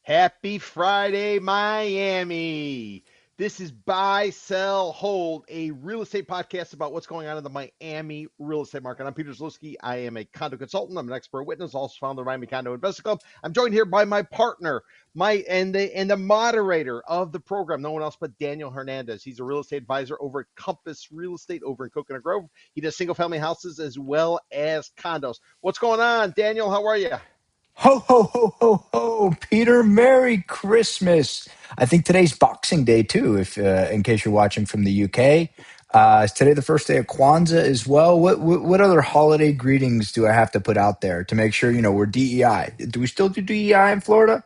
Happy Friday, Miami. This is Buy, Sell, Hold, a real estate podcast about what's going on in the Miami real estate market. I'm Peter Zalewski. I am a condo consultant. I'm an expert witness, also founder of the Miami Condo Investing Club. I'm joined here by my partner, the moderator of the program, no one else but Daniel Hernandez. He's a real estate advisor over at Compass Real Estate over in Coconut Grove. He does single family houses as well as condos. What's going on, Daniel? How are you? Ho, ho, ho, ho, ho, Peter, Merry Christmas. I think today's Boxing Day, too, if in case you're watching from the UK. Is today the first day of Kwanzaa as well? What other holiday greetings do I have to put out there to make sure, we're DEI? Do we still do DEI in Florida?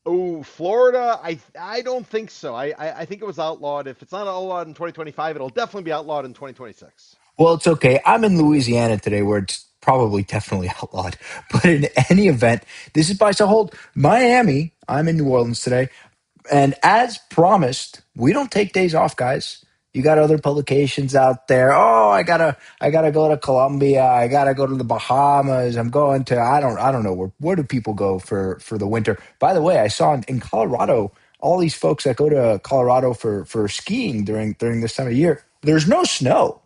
Oh, Florida, I don't think so. I think it was outlawed. If it's not outlawed in 2025, it'll definitely be outlawed in 2026. Well, it's okay. I'm in Louisiana today where it's probably definitely outlawed. But in any event, this is by so hold Miami. I'm in New Orleans today. And as promised, we don't take days off, guys. You got other publications out there. Oh, I gotta go to Colombia. I gotta go to the Bahamas. I'm going to I don't know where do people go for the winter. By the way, I saw in Colorado all these folks that go to Colorado for skiing during this time of year. There's no snow.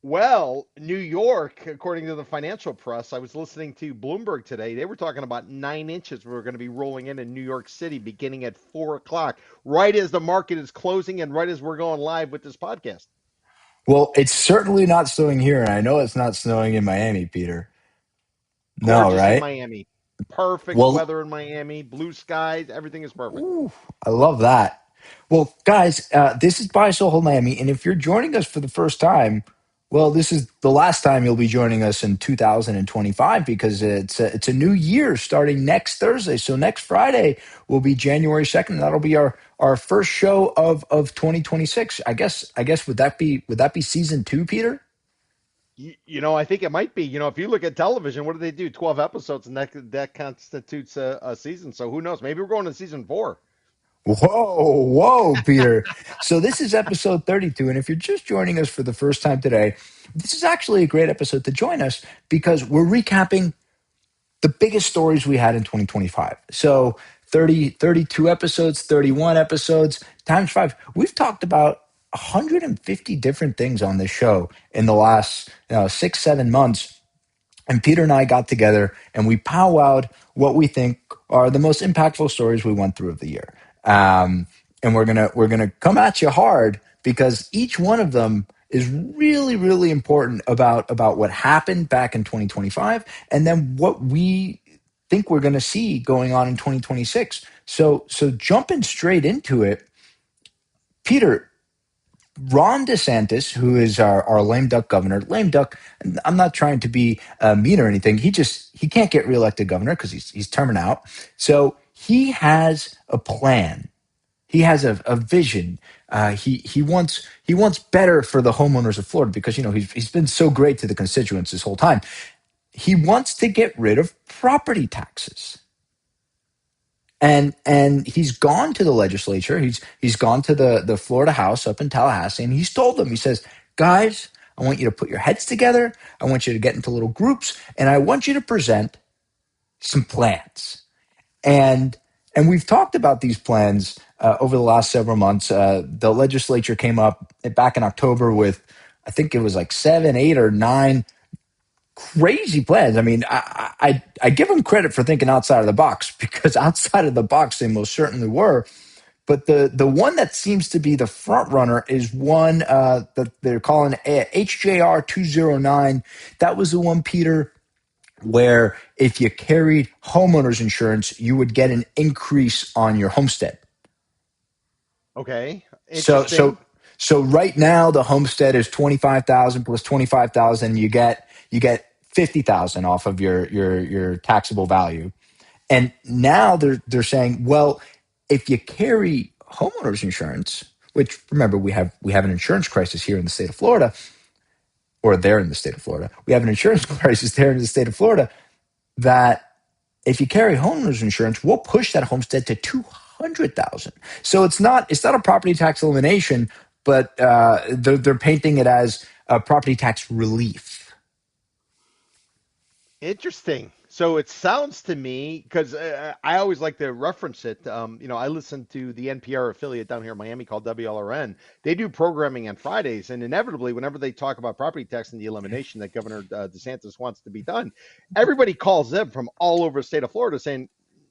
Well, New York, according to the financial press, I was listening to Bloomberg today. They were talking about 9 inches we were going to be rolling in New York City beginning at 4 o'clock, right as the market is closing and right as we're going live with this podcast. Well, it's certainly not snowing here, and I know it's not snowing in Miami, Peter. No, Gorgeous in right? Miami. Perfect Well, weather in Miami, blue skies, everything is perfect. ooh, I love that. Well, guys, this is Buy Soho Miami, and if you're joining us for the first time, well, this is the last time you'll be joining us in 2025 because it's a new year starting next Thursday. So next Friday will be January 2nd. And that'll be our first show of 2026. I guess would that be season two, Peter? I think it might be. If you look at television, what do they do? 12 episodes, and that constitutes a season. So who knows? Maybe we're going to season four. Whoa, whoa, Peter. So this is episode 32. And if you're just joining us for the first time today, this is actually a great episode to join us because we're recapping the biggest stories we had in 2025. So 32 episodes, 31 episodes, times five. We've talked about 150 different things on this show in the last 6, 7 months. And Peter and I got together and we powwowed what we think are the most impactful stories we went through of the year. And we're gonna come at you hard because each one of them is really, really important about what happened back in 2025 and then what we think we're going to see going on in 2026. So jumping straight into it, Peter, Ron DeSantis, who is our lame duck governor, lame duck. I'm not trying to be mean or anything. He can't get reelected governor because he's terming out. So he has a plan. He has a vision. He wants better for the homeowners of Florida because he's been so great to the constituents this whole time. He wants to get rid of property taxes. And he's gone to the legislature. He's gone to the Florida House up in Tallahassee, and he's told them. He says, "Guys, I want you to put your heads together. I want you to get into little groups, and I want you to present some plans." And and we've talked about these plans over the last several months. The legislature came up back in October with, I think it was like 7, 8, or 9 crazy plans. I mean, I give them credit for thinking outside of the box because outside of the box they most certainly were. But the one that seems to be the front runner is one that they're calling HJR 209. That was the one, Peter, where if you carried homeowners insurance, you would get an increase on your homestead. Okay, So interesting. so so right now the homestead is 25,000 plus 25,000. You get 50,000 off of your taxable value. And now they're saying, well, if you carry homeowners insurance, which remember we have an insurance crisis here in the state of Florida, or there in the state of Florida, we have an insurance crisis there in the state of Florida. That if you carry homeowners insurance, we'll push that homestead to 200,000. So it's not a property tax elimination, but they're painting it as a property tax relief. Interesting. So it sounds to me, because I always like to reference it. I listen to the NPR affiliate down here in Miami called WLRN. They do programming on Fridays, and inevitably, whenever they talk about property tax and the elimination that Governor DeSantis wants to be done, everybody calls them from all over the state of Florida saying,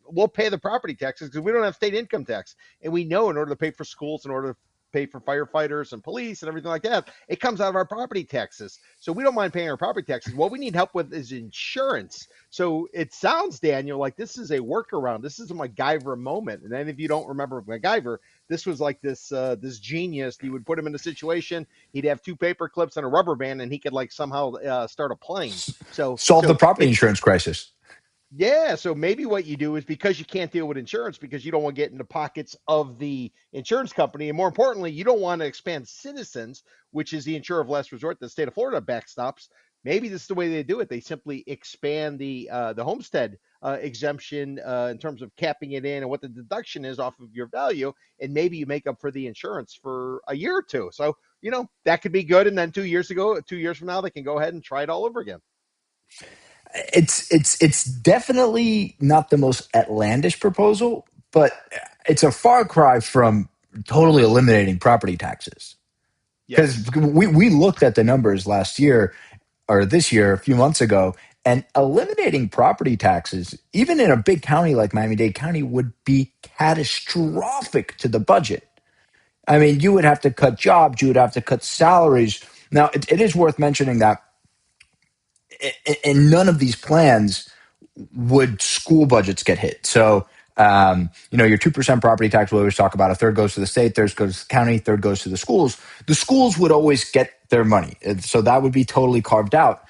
"We'll pay the property taxes because we don't have state income tax, and we know in order to pay for schools, in order to pay for firefighters and police and everything like that, it comes out of our property taxes. So we don't mind paying our property taxes. What we need help with is insurance." So it sounds, Daniel, like this is a workaround. This is a MacGyver moment. And then if you don't remember MacGyver, this was like this genius. You would put him in a situation. He'd have two paper clips and a rubber band, and he could like somehow start a plane. So Solve the so property it's insurance crisis. yeah, so maybe what you do is because you can't deal with insurance because you don't want to get in the pockets of the insurance company, and more importantly, you don't want to expand Citizens, which is the insurer of last resort that the state of Florida backstops. Maybe this is the way they do it. They simply expand the homestead exemption in terms of capping it in and what the deduction is off of your value, and maybe you make up for the insurance for a year or two. So that could be good, and then 2 years from now, they can go ahead and try it all over again. It's definitely not the most outlandish proposal, but it's a far cry from totally eliminating property taxes. Because Yes. we looked at the numbers last year or this year, a few months ago, and eliminating property taxes, even in a big county like Miami-Dade County, would be catastrophic to the budget. I mean, you would have to cut jobs, you would have to cut salaries. Now, it is worth mentioning that in none of these plans would school budgets get hit. So, your 2% property tax, we always talk about a third goes to the state, third goes to the county, third goes to the schools. The schools would always get their money. So that would be totally carved out.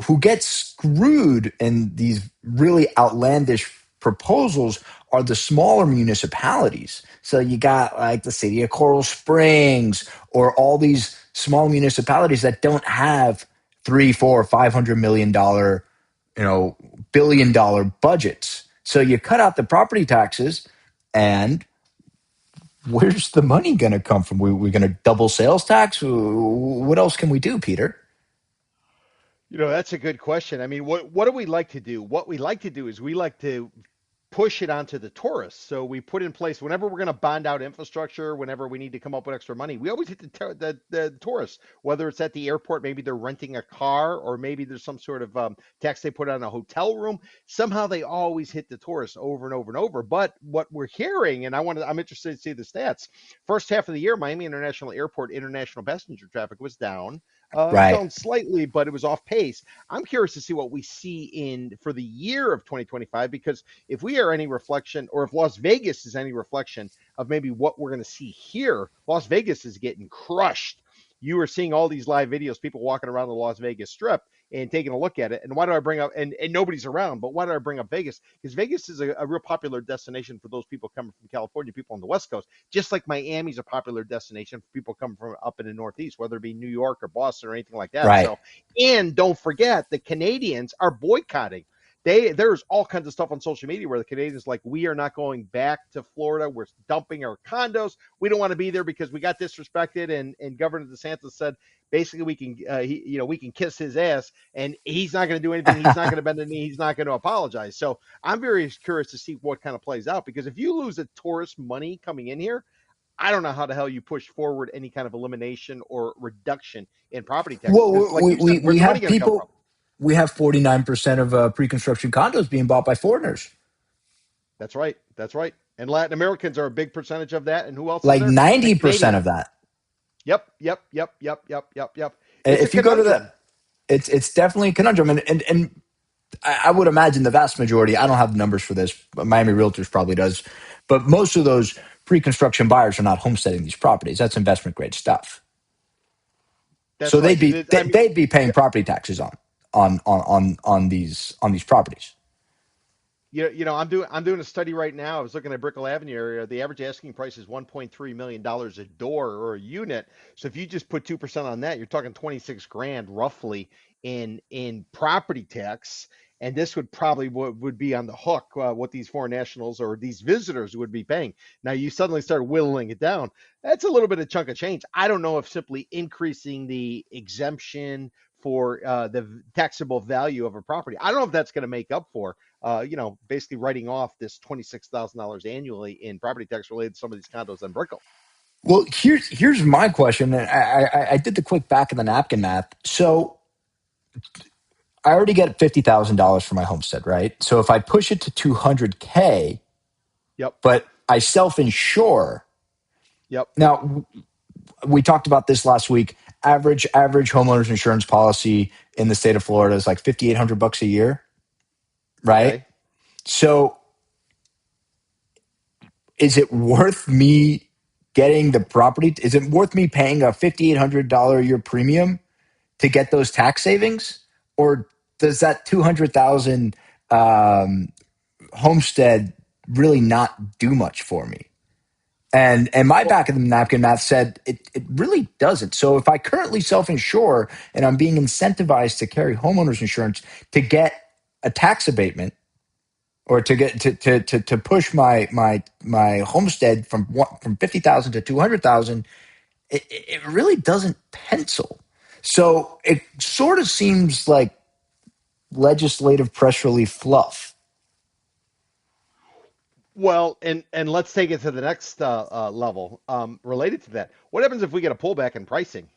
Who gets screwed in these really outlandish proposals are the smaller municipalities. So you got like the city of Coral Springs or all these small municipalities that don't have three, four, $500 million, billion-dollar budgets. So you cut out the property taxes, and where's the money going to come from? We're going to double sales tax? What else can we do, Peter? That's a good question. I mean, what do we like to do? What we like to do is we like to push it onto the tourists. So we put in place whenever we're going to bond out infrastructure, whenever we need to come up with extra money, we always hit the tourists. Whether it's at the airport, maybe they're renting a car, or maybe there's some sort of tax they put on a hotel room. Somehow they always hit the tourists over and over and over. But what we're hearing, and I'm interested to see the stats. First half of the year, Miami International Airport international passenger traffic was down. It was Right. down slightly, but it was off pace. I'm curious to see what we see in for the year of 2025 because if we are any reflection, or if Las Vegas is any reflection of maybe what we're going to see here, Las Vegas is getting crushed. You are seeing all these live videos, people walking around the Las Vegas Strip and taking a look at it. And why do I bring up, and nobody's around, but why do I bring up Vegas? Because Vegas is a real popular destination for those people coming from California, people on the West Coast, just like Miami's a popular destination for people coming from up in the Northeast, whether it be New York or Boston or anything like that. Right. So, and don't forget, the Canadians are boycotting. There's all kinds of stuff on social media where the Canadians like, we are not going back to Florida. We're dumping our condos. We don't want to be there because we got disrespected. And Governor DeSantis said basically we can kiss his ass, and he's not going to do anything. He's not going to bend the knee. He's not going to apologize. So I'm very curious to see what kind of plays out because if you lose the tourist money coming in here, I don't know how the hell you push forward any kind of elimination or reduction in property taxes because, Well, like you said, we where's the money have going to come from? people, we have 49% of pre-construction condos being bought by foreigners. That's right. That's right. And Latin Americans are a big percentage of that. And who else is Like there? The 90% Canadians. of that. Yep. Yep. Yep. Yep. Yep. Yep. Yep. It's a If you go to the, conundrum. it's definitely a conundrum. And I would imagine the vast majority, I don't have the numbers for this, but Miami Realtors probably does, but most of those pre-construction buyers are not homesteading these properties. That's investment grade stuff. So That's right. And I mean, they'd be paying property taxes on these properties. I'm doing a study right now. I was looking at Brickell Avenue area. The average asking price is $1.3 million a door or a unit. So if you just put 2% on that, you're talking 26 grand roughly in property tax. And this would probably would be on the hook what these foreign nationals or these visitors would be paying. Now you suddenly start whittling it down. That's a little bit of chunk of change. I don't know if simply increasing the exemption for the taxable value of a property. I don't know if that's going to make up for, basically writing off this $26,000 annually in property tax related to some of these condos on Brickell. Well, here's my question. And I did the quick back of the napkin math. So I already get $50,000 for my homestead, right? So if I push it to 200K, Yep. but I self insure. Yep. Now, we talked about this last week. Average homeowners insurance policy in the state of Florida is like $5,800 a year, right? Okay. So is it worth me getting the property? Is it worth me paying a $5,800 a year premium to get those tax savings, or does that 200,000 homestead really not do much for me? And my Well, back of the napkin math said it really doesn't. So if I currently self insure and I'm being incentivized to carry homeowners insurance to get a tax abatement or to get to push my homestead from 50,000 to 200,000, it really doesn't pencil. So it sort of seems like legislative press relief fluff. Well, and let's take it to the next level related to that. What happens if we get a pullback in pricing?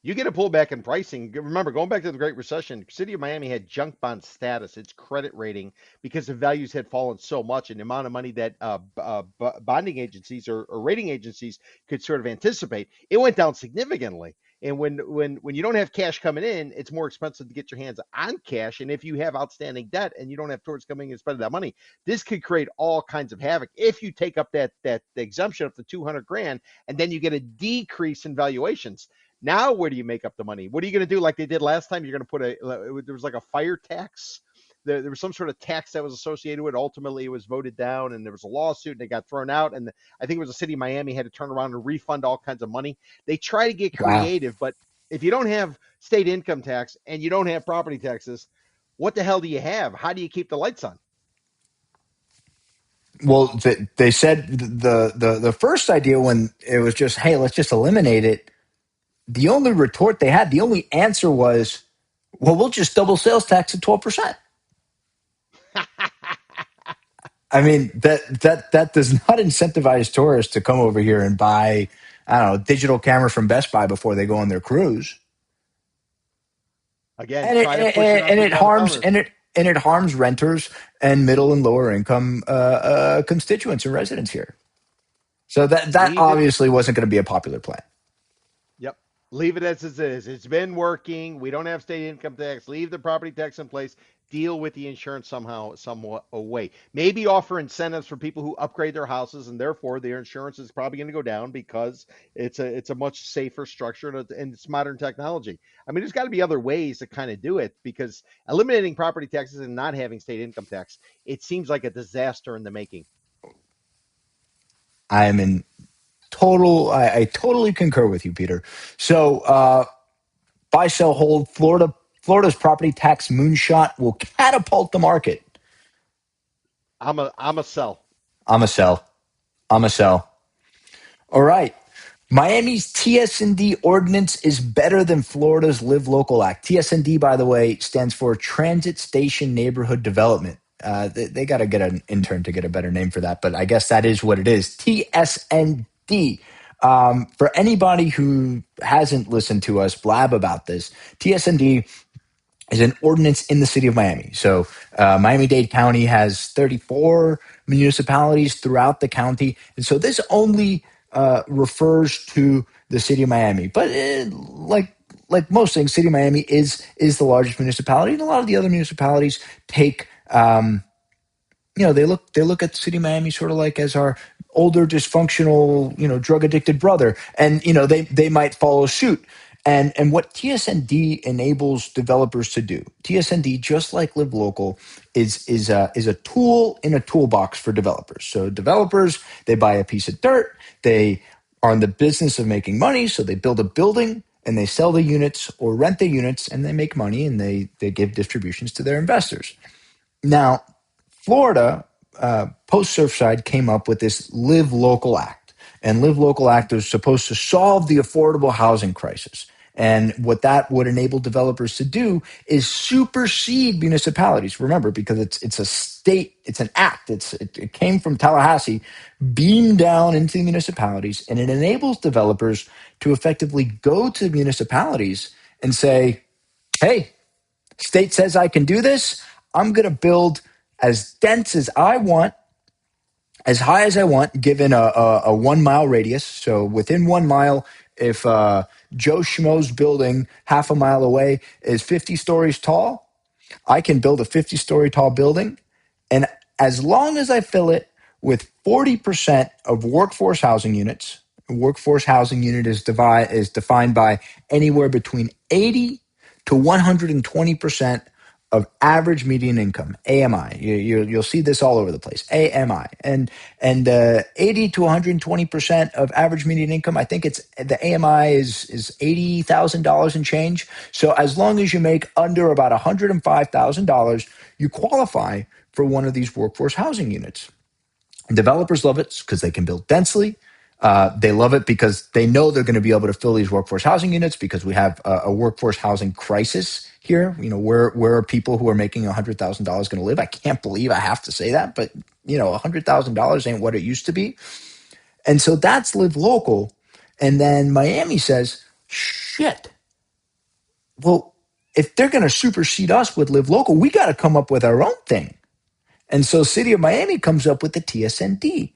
You get a pullback in pricing. Remember, going back to the Great Recession, City of Miami had junk bond status, its credit rating, because the values had fallen so much, and the amount of money that bonding agencies or rating agencies could sort of anticipate, it went down significantly. And when you don't have cash coming in, it's more expensive to get your hands on cash. And if you have outstanding debt and you don't have towards coming and spending that money, this could create all kinds of havoc if you take up that exemption up to 200 grand, and then you get a decrease in valuations. Now, where do you make up the money? What are you going to do like they did last time? You're going to put there was like a fire tax. There was some sort of tax that was associated with it. Ultimately, it was voted down, and there was a lawsuit, and it got thrown out. And I think it was the city of Miami had to turn around and refund all kinds of money. They try to get Wow. creative, but if you don't have state income tax and you don't have property taxes, what the hell do you have? How do you keep the lights on? Well, they said the first idea when it was just, hey, let's just eliminate it. The only retort they had, the only answer was, well, we'll just double sales tax at 12%. I mean, that does not incentivize tourists to come over here and buy, I don't know, a digital camera from Best Buy before they go on their cruise. Again, And it try to push it on and it people on the harms counter. and it harms renters and middle and lower income constituents and residents here. So that Leave it. obviously wasn't going to be a popular plan. Yep. Leave it as it is. It's been working. We don't have state income tax. Leave the property tax in place. Deal with the insurance somehow, somewhat away. Maybe offer incentives for people who upgrade their houses, and therefore their insurance is probably going to go down because it's a much safer structure and it's modern technology. I mean, there's got to be other ways to kind of do it because eliminating property taxes and not having state income tax, it seems like a disaster in the making. I'm in I totally concur with you, Peter. So buy, sell, hold. Florida's property tax moonshot will catapult the market. I'm a sell. I'm a sell. I'm a sell. All right. Miami's TS&D ordinance is better than Florida's Live Local Act. TS&D, by the way, stands for Transit Station Neighborhood Development. They got to get an intern to get a better name for that, but I guess that is what it is. TS&D. For anybody who hasn't listened to us blab about this, TS&D is an ordinance in the city of Miami. So Miami-Dade County has 34 municipalities throughout the county. And so this only refers to the city of Miami. But like most things, city of Miami is the largest municipality. And a lot of the other municipalities take they look at the city of Miami sort of like as our older dysfunctional drug addicted brother, and they might follow suit. And what TSND enables developers to do, TSND, just like Live Local, is a tool in a toolbox for developers. So developers, they buy a piece of dirt, they are in the business of making money, so they build a building and they sell the units or rent the units and they make money and they give distributions to their investors. Now, Florida, post Surfside, came up with this Live Local Act. And Live Local Act was supposed to solve the affordable housing crisis. And what that would enable developers to do is supersede municipalities. Remember, because it's a state, it's an act. It came from Tallahassee, beamed down into municipalities, and it enables developers to effectively go to municipalities and say, "Hey, state says I can do this. I'm going to build as dense as I want, as high as I want, given a 1 mile radius. So within 1 mile, if Joe Schmo's building half a mile away is 50 stories tall, I can build a 50-story tall building. And as long as I fill it with 40% of workforce housing units, a workforce housing unit is defined by anywhere between 80 to 120% of average median income, AMI. You'll see this all over the place, AMI. And 80 to 120% of average median income, I think it's the AMI is $80,000 and change. So as long as you make under about $105,000, you qualify for one of these workforce housing units. And developers love it because they can build densely. They love it because they know they're going to be able to fill these workforce housing units because we have a workforce housing crisis here. Where are people who are making $100,000 going to live? I can't believe I have to say that, but $100,000 ain't what it used to be. And so that's live local. And then Miami says, shit, well, if they're going to supersede us with live local, we got to come up with our own thing. And so City of Miami comes up with the TSND.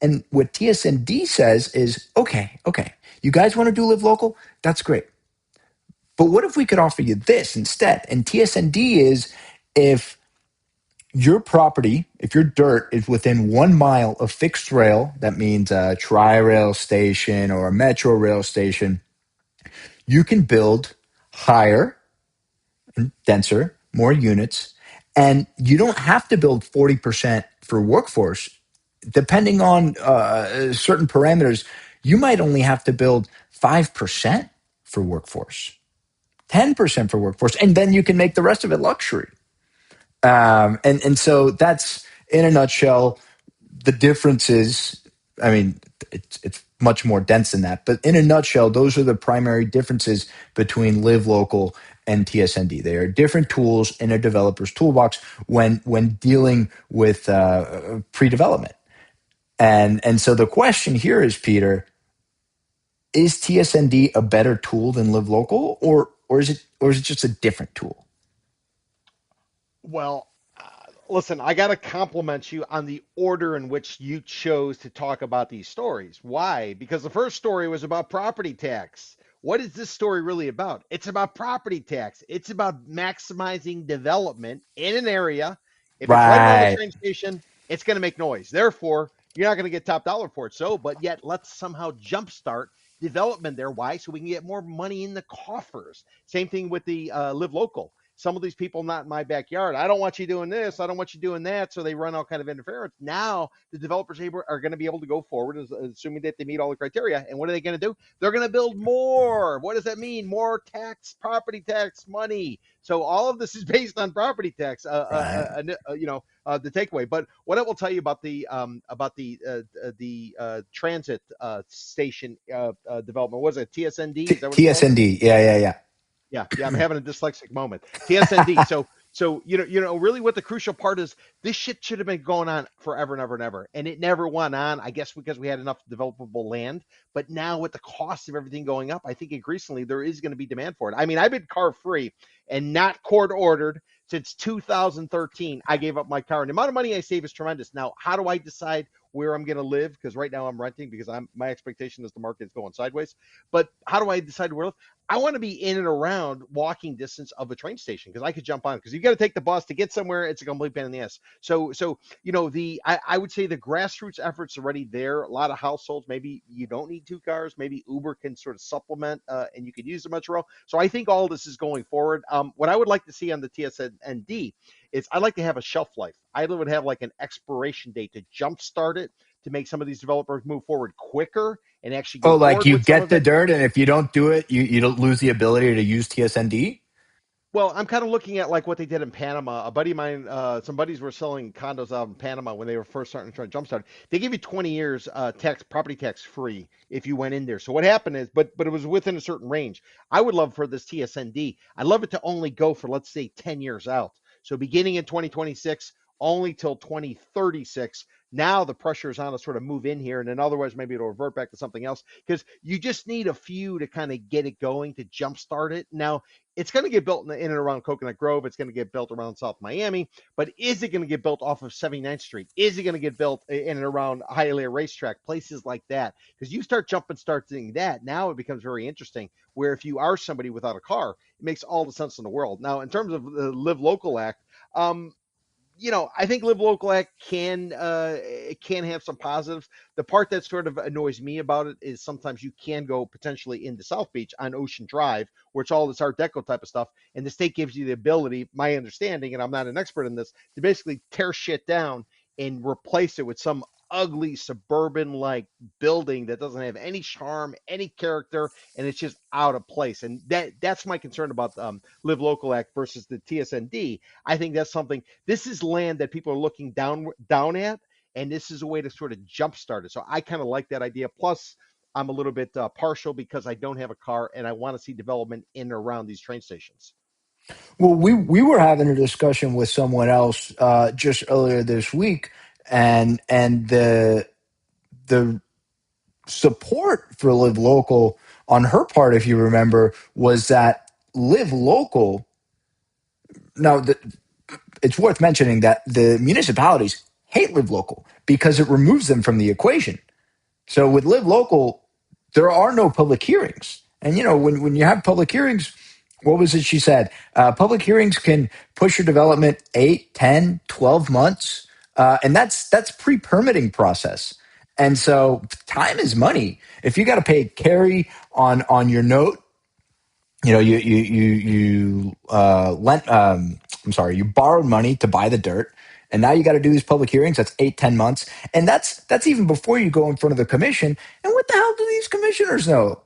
And what TSND says is, okay, you guys want to do live local? That's great. But what if we could offer you this instead? And TSND is if your property, if your dirt is within 1 mile of fixed rail, that means a tri-rail station or a metro rail station, you can build higher and denser, more units, and you don't have to build 40% for workforce. Depending on certain parameters, you might only have to build 5% for workforce, 10% for workforce, and then you can make the rest of it luxury. And so that's, in a nutshell, the differences. I mean, it's much more dense than that, but in a nutshell, those are the primary differences between live local and TSND. They are different tools in a developer's toolbox when dealing with pre-development. And so the question here is, Peter, is TSND a better tool than live local, or is it just a different tool? Well, listen, I got to compliment you on the order in which you chose to talk about these stories. Why? Because the first story was about property tax. What is this story really about? It's about property tax. It's about maximizing development in an area. If it's right around the Right. train station, it's going to make noise. Therefore, you're not going to get top dollar for it. So, but yet let's somehow jumpstart development there. Why? So we can get more money in the coffers. Same thing with the live local. Some of these people not in my backyard. I don't want you doing this. I don't want you doing that. So they run all kind of interference. Now the developers are going to be able to go forward, assuming that they meet all the criteria. And what are they going to do? They're going to build more. What does that mean? More tax, property tax money. So all of this is based on property tax. Right. The takeaway. But what I will tell you about the transit station development, was it TSND? Is that what it's called? TSND. Yeah. Yeah, I'm having a dyslexic moment. TSND. So really, what the crucial part is, this shit should have been going on forever and ever and ever, and it never went on. I guess because we had enough developable land, but now with the cost of everything going up, I think increasingly there is going to be demand for it. I mean, I've been car free and not court ordered since 2013. I gave up my car, and the amount of money I save is tremendous. Now, how do I decide where I'm going to live? Because right now I'm renting because my expectation is the market is going sideways. But how do I decide where to live? I want to be in and around walking distance of a train station because I could jump on, because you got to take the bus to get somewhere. It's a complete pain in the ass. So I would say the grassroots efforts are already there. A lot of households, maybe you don't need two cars. Maybe Uber can sort of supplement, and you could use the Metro. So I think all this is going forward. What I would like to see on the TSND is, I'd like to have a shelf life. I would have like an expiration date to jumpstart it, to make some of these developers move forward quicker and actually Oh, go like forward you with some get of the it. dirt, and if you don't do it, you don't lose the ability to use TSND. Well, I'm kind of looking at like what they did in Panama. A buddy of mine, some buddies were selling condos out in Panama when they were first starting to try to jumpstart. They give you 20 years property tax free if you went in there. So what happened is, but it was within a certain range. I would love for this TSND. I'd love it to only go for let's say 10 years out. So beginning in 2026, only till 2036. Now the pressure is on to sort of move in here, and then otherwise maybe it'll revert back to something else because you just need a few to kind of get it going to jumpstart it. Now it's going to get built in and around Coconut Grove. It's going to get built around South Miami. But is it going to get built off of 79th Street? Is it going to get built in and around Hialeah Racetrack, places like that? Because you start doing that, now it becomes very interesting. Where if you are somebody without a car, it makes all the sense in the world. Now, in terms of the Live Local Act, um, I think Live Local Act can have some positives. The part that sort of annoys me about it is sometimes you can go potentially into South Beach on Ocean Drive, where it's all this Art Deco type of stuff, and the state gives you the ability, my understanding, and I'm not an expert in this, to basically tear shit down and replace it with some ugly suburban like building that doesn't have any charm, any character, and it's just out of place. And that's my concern about Live Local Act versus the TSND. I think that's something. This is land that people are looking down at, and this is a way to sort of jumpstart it. So I kind of like that idea. Plus, I'm a little bit partial because I don't have a car and I want to see development in and around these train stations. Well, we were having a discussion with someone else just earlier this week, and the support for Live Local on her part, if you remember, was that Live Local. Now, it's worth mentioning that the municipalities hate Live Local because it removes them from the equation. So with Live Local, there are no public hearings. And, when you have public hearings, what was it she said? Public hearings can push your development 8, 10, 12 months. And that's pre-permitting process. And so time is money. If you got to pay carry on your note, you lent. I'm sorry, you borrowed money to buy the dirt, and now you got to do these public hearings. That's 8, 10 months, and that's even before you go in front of the commission. And what the hell do these commissioners know?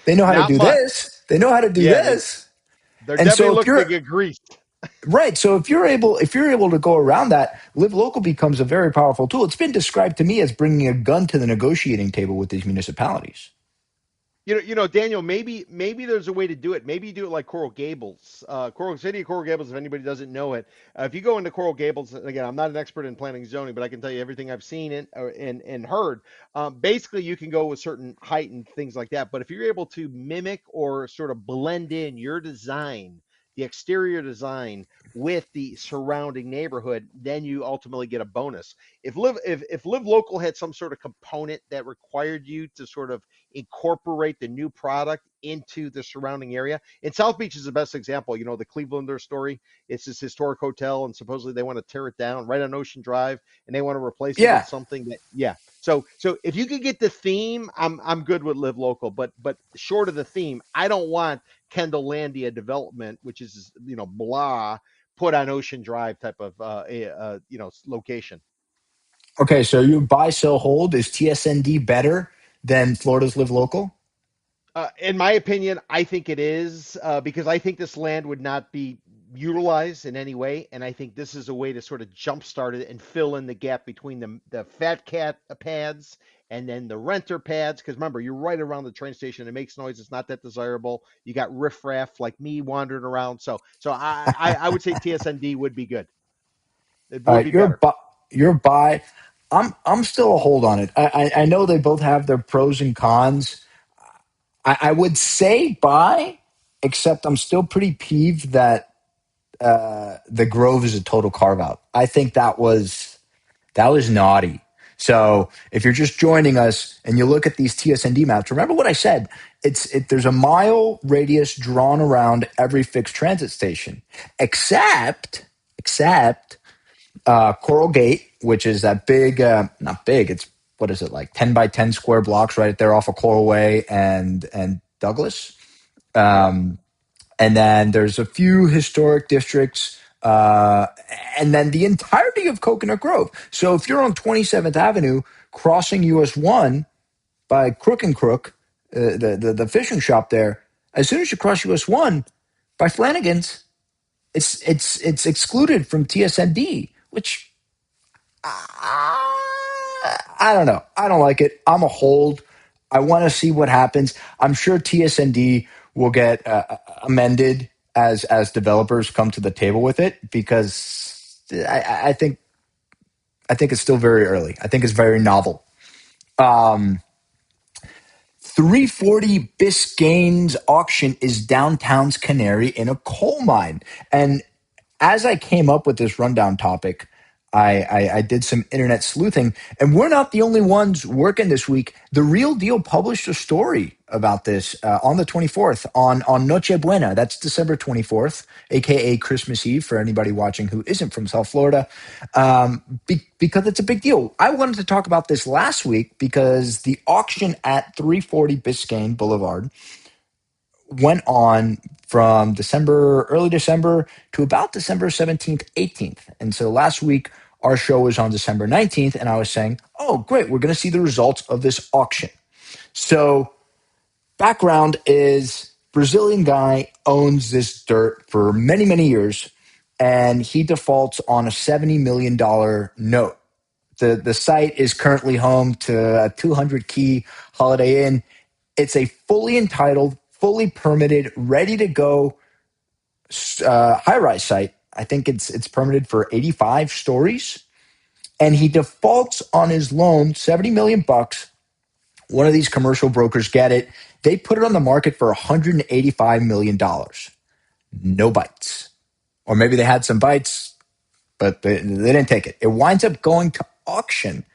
They know how to Not do much. this. They know how to do Yeah, they this. they're And definitely so if looking to you're get greased. right, so if you're able to go around that, Live Local becomes a very powerful tool. It's been described to me as bringing a gun to the negotiating table with these municipalities. Daniel. Maybe there's a way to do it. Maybe you do it like Coral Gables, Coral City of Coral Gables. If anybody doesn't know it, if you go into Coral Gables, and again, I'm not an expert in planning and zoning, but I can tell you everything I've seen and heard. Basically, you can go with certain height and things like that. But if you're able to mimic or sort of blend in your design, the exterior design with the surrounding neighborhood, then you ultimately get a bonus. If Live Local had some sort of component that required you to sort of incorporate the new product into the surrounding area. And South Beach is the best example. The Clevelander story. It's this historic hotel, and supposedly they want to tear it down right on Ocean Drive, and they want to replace it with Yeah. something that, yeah. So if you could get the theme, I'm good with Live Local. But short of the theme, I don't want Kendall Landia development, which is blah, put on Ocean Drive type of location. Okay, so you buy, sell, hold. Is TSND better than Florida's Live Local? In my opinion, I think it is because I think this land would not be utilized in any way, and I think this is a way to sort of jumpstart it and fill in the gap between the fat cat pads and then the renter pads. Because remember, you're right around the train station. It makes noise. It's not that desirable. You got riffraff like me wandering around. So I would say TSND would be good. It All would right, be better. you're buy. I'm still a hold on it. I know they both have their pros and cons. I would say buy, except I'm still pretty peeved that the Grove is a total carve out. I think that was naughty. So if you're just joining us and you look at these TSND maps, remember what I said. There's a mile radius drawn around every fixed transit station, except Coral Gate, which is that big, not big, it's what is it, like 10 by 10 square blocks right there off of Coral Way and Douglas. Yeah. And then there's a few historic districts, and then the entirety of Coconut Grove. So if you're on 27th Avenue crossing US 1 by Crook and Crook, the fishing shop there, as soon as you cross US 1, by Flanagan's. It's excluded from TSND, which I don't know. I don't like it. I'm a hold. I want to see what happens. I'm sure TSND will get amended as developers come to the table with it because I think it's still very early. I think it's very novel. 340 Biscayne's auction is downtown's canary in a coal mine. And as I came up with this rundown topic, I did some internet sleuthing, and we're not the only ones working this week. The Real Deal published a story about this on the 24th on Noche Buena. That's December 24th, aka Christmas Eve for anybody watching who isn't from South Florida, because it's a big deal. I wanted to talk about this last week because the auction at 340 Biscayne Boulevard went on from early December to about December 17th, 18th. And so last week, our show was on December 19th, and I was saying, oh, great, we're going to see the results of this auction. So, background is Brazilian guy owns this dirt for many, many years, and he defaults on a $70 million note. The site is currently home to a 200 key Holiday Inn. It's a fully entitled, fully permitted, ready to go high rise site. I think it's permitted for 85 stories, and he defaults on his loan, 70 million bucks. One of these commercial brokers get it. They put it on the market for 185 million dollars. No bites, or maybe they had some bites, but they didn't take it. It winds up going to auction,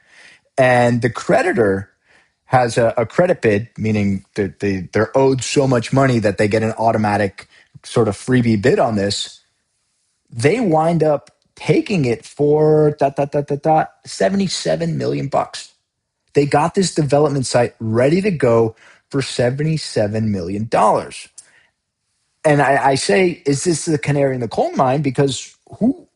and the creditor has a credit bid, meaning that they're owed so much money that they get an automatic sort of freebie bid on this. They wind up taking it for 77 million bucks. They got this development site ready to go for $77 million. And I say, is this the canary in the coal mine? Because who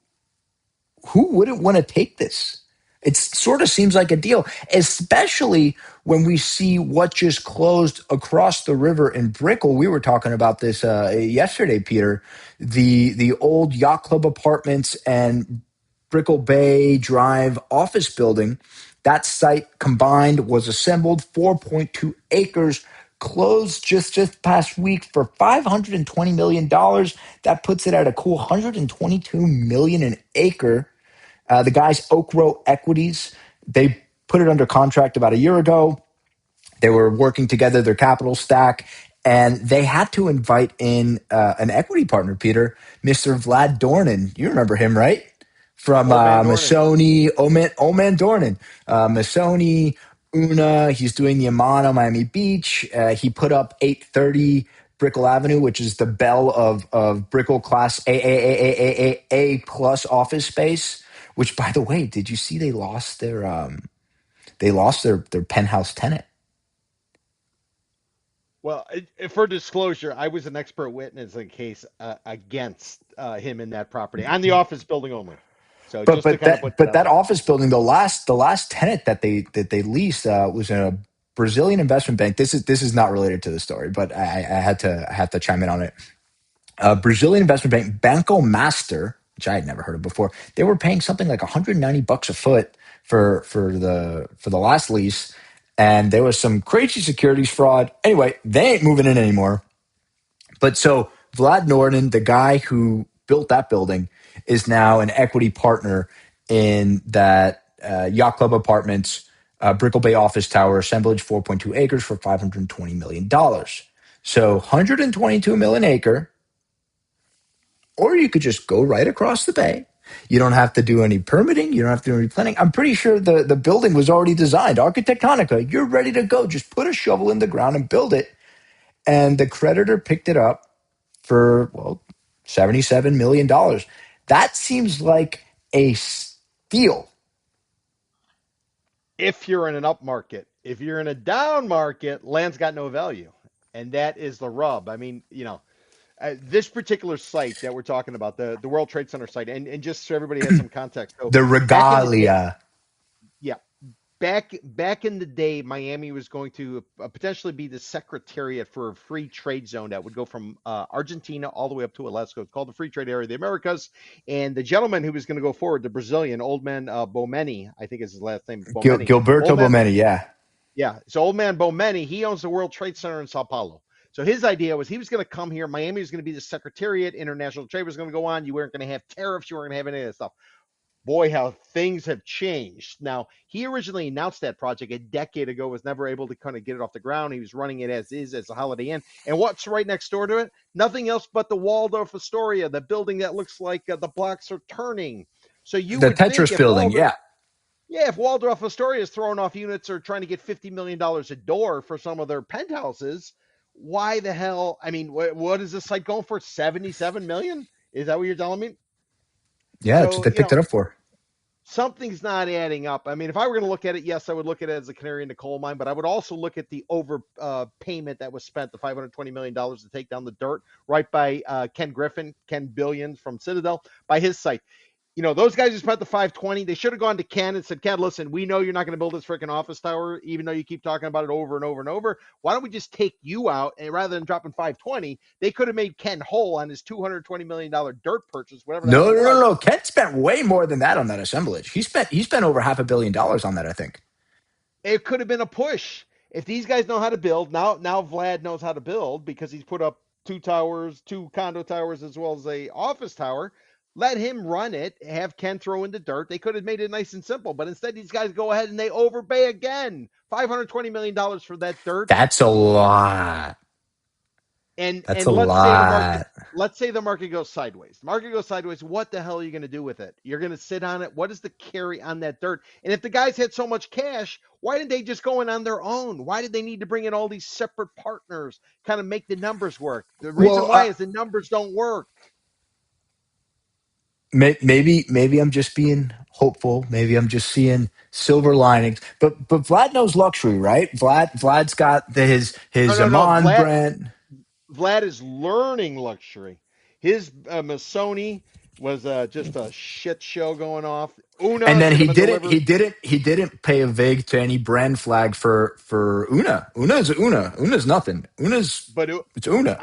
wouldn't want to take this? It sort of seems like a deal, especially when we see what just closed across the river in Brickell. We were talking about this yesterday, Peter. The old yacht club apartments and Brickell Bay Drive office building. That site combined was assembled 4.2 acres, closed just past week for $520 million. That puts it at a cool $122 million an acre. The guys, Oak Row Equities, they put it under contract about a year ago. They were working together their capital stack, and they had to invite in an equity partner, Peter, Mr. Vlad Dornan. You remember him, right? From Old man Dornan. Missoni, Old Man Dornan, Missoni, Una. He's doing the Amano Miami Beach. He put up 830 Brickell Avenue, which is the belle of Brickell Class A plus office space. Which, by the way, did you see they lost their penthouse tenant? Well, for disclosure, I was an expert witness in case against him in that property on the office building only. So But just to but kind of put that out that there. office building, the last tenant that they leased was a Brazilian investment bank. This is not related to the story, but I had to chime in on it. Brazilian investment bank Banco Master, which I had never heard of before. They were paying something like 190 bucks a foot for the last lease, and there was some crazy securities fraud. Anyway, they ain't moving in anymore. But so Vlad Norden, the guy who built that building, is now an equity partner in that Yacht Club Apartments, Brickell Bay office tower, assemblage 4.2 acres for $520 million. So 122 million acre, or you could just go right across the bay. You don't have to do any permitting. You don't have to do any planning. I'm pretty sure the building was already designed. Architectonica, you're ready to go. Just put a shovel in the ground and build it. And the creditor picked it up for, well, $77 million. That seems like a steal. If you're in an up market, if you're in a down market, land's got no value. And that is the rub. I mean, this particular site that we're talking about, the World Trade Center site, and just so everybody has some context. So The back in the day, regalia. yeah, back in the day, Miami was going to potentially be the secretariat for a free trade zone that would go from Argentina all the way up to Alaska. It's called the Free Trade Area of the Americas. And the gentleman who was going to go forward, the Brazilian old man Bomeni, I think is his last name, Bomeni. Gilberto Old man, Bomeni, yeah. yeah. So old man Bomeni, he owns the World Trade Center in Sao Paulo. So his idea was he was going to come here. Miami was going to be the secretariat. International trade was going to go on. You weren't going to have tariffs. You weren't going to have any of that stuff. Boy, how things have changed. Now, he originally announced that project a decade ago, was never able to kind of get it off the ground. He was running it as is, as a Holiday Inn. And what's right next door to it? Nothing else but the Waldorf Astoria, the building that looks like the blocks are turning. So you The would think Tetris building, yeah. if Waldorf Astoria is throwing off units or trying to get $50 million a door for some of their penthouses, why the hell? I mean, what is this site going for? 77 million? Is that what you're telling me? Yeah, that's what So, they picked it up for. something's not adding up. I mean, if I were going to look at it, yes, I would look at it as a canary in the coal mine, but I would also look at the over payment that was spent, the $520 million to take down the dirt right by Ken Griffin, Ken Billions from Citadel, by his site. Those guys who spent the 520, they should have gone to Ken and said, Ken, listen, we know you're not going to build this freaking office tower, even though you keep talking about it over and over and over. Why don't we just take you out? And rather than dropping 520, they could have made Ken whole on his $220 million dirt purchase, whatever the hell No, it no, no, was. no. Kent spent way more than that on that assemblage. He spent over $500 million on that, I think. It could have been a push. If these guys know how to build, now Vlad knows how to build because he's put up two towers, two condo towers, as well as a office tower. Let him run it, have Ken throw in the dirt. They could have made it nice and simple, but instead these guys go ahead and they overpay again. $520 million for that dirt. That's a lot. and That's a and lot. let's say the market goes sideways. The market goes sideways. What the hell are you going to do with it? You're going to sit on it. What is the carry on that dirt? And if the guys had so much cash, why didn't they just go in on their own? Why did they need to bring in all these separate partners, kind of make the numbers work? The reason Well, why is the numbers don't work. maybe I'm just being hopeful. Maybe I'm just seeing silver linings. But Vlad knows luxury, right? Vlad's got No, his no, no. Amman Vlad brand, Vlad is learning luxury. His Missoni was just a shit show going off. and Una then should have he been didn't delivered. he didn't he didn't pay a vig to any brand flag for Una. Una's nothing. But It's Una.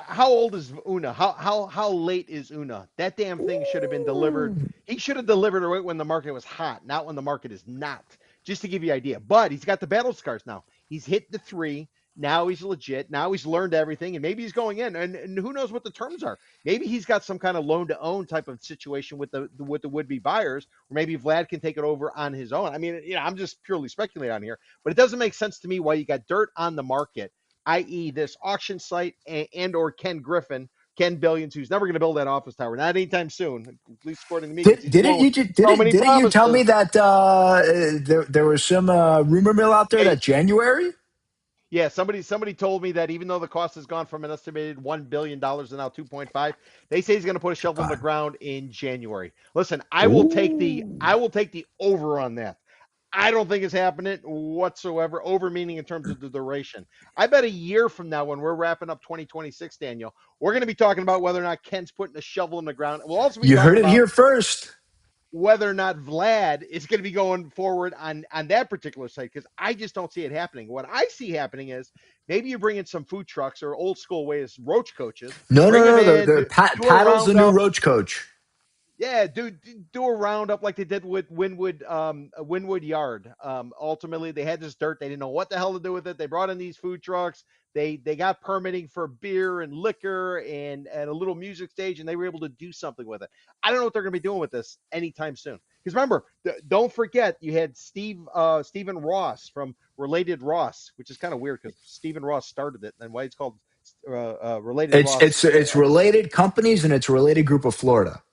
how old is Una? How late is Una? That damn thing should have been delivered. He should have delivered it right when the market was hot, not when the market is not. Just to give you an idea. But he's got the battle scars now. He's hit the three. Now he's legit. Now he's learned everything, and maybe he's going in. And who knows what the terms are? Maybe he's got some kind of loan to own type of situation with the would be buyers, or maybe Vlad can take it over on his own. I mean, I'm just purely speculating on here, but it doesn't make sense to me why you got dirt on the market, i.e., this auction site and or Ken Griffin, Ken Billions, who's never going to build that office tower, not anytime soon, at least according to me, because Did, he's didn't blowing you ju- so didn't many didn't you tell me promises. that there was some rumor mill out there Yeah, that January? yeah. Somebody told me that even though the cost has gone from an estimated $1 billion to now 2.5, they say he's going to put a shovel in the God. ground in January. Listen, I will take the Ooh. I will take the over on that. I don't think it's happening whatsoever. Over meaning in terms of the duration. I bet a year from now, when we're wrapping up 2026, Daniel, we're going to be talking about whether or not Ken's putting a shovel in the ground. We'll also be You heard talking it about here first. whether or not Vlad is going to be going forward on that particular site, because I just don't see it happening. What I see happening is maybe you bring in some food trucks or old school ways roach coaches, No, no, bring them no. in, do a Paddle's the new roundup. roach coach. Yeah, do a roundup like they did with Winwood Yard. Ultimately, they had this dirt. They didn't know what the hell to do with it. They brought in these food trucks. They got permitting for beer and liquor and a little music stage, and they were able to do something with it. I don't know what they're going to be doing with this anytime soon. Because remember, don't forget you had Stephen Ross from Related Ross, which is kind of weird because Stephen Ross started it, and why it's called Related It's Ross. it's it's related companies and it's related group of Florida.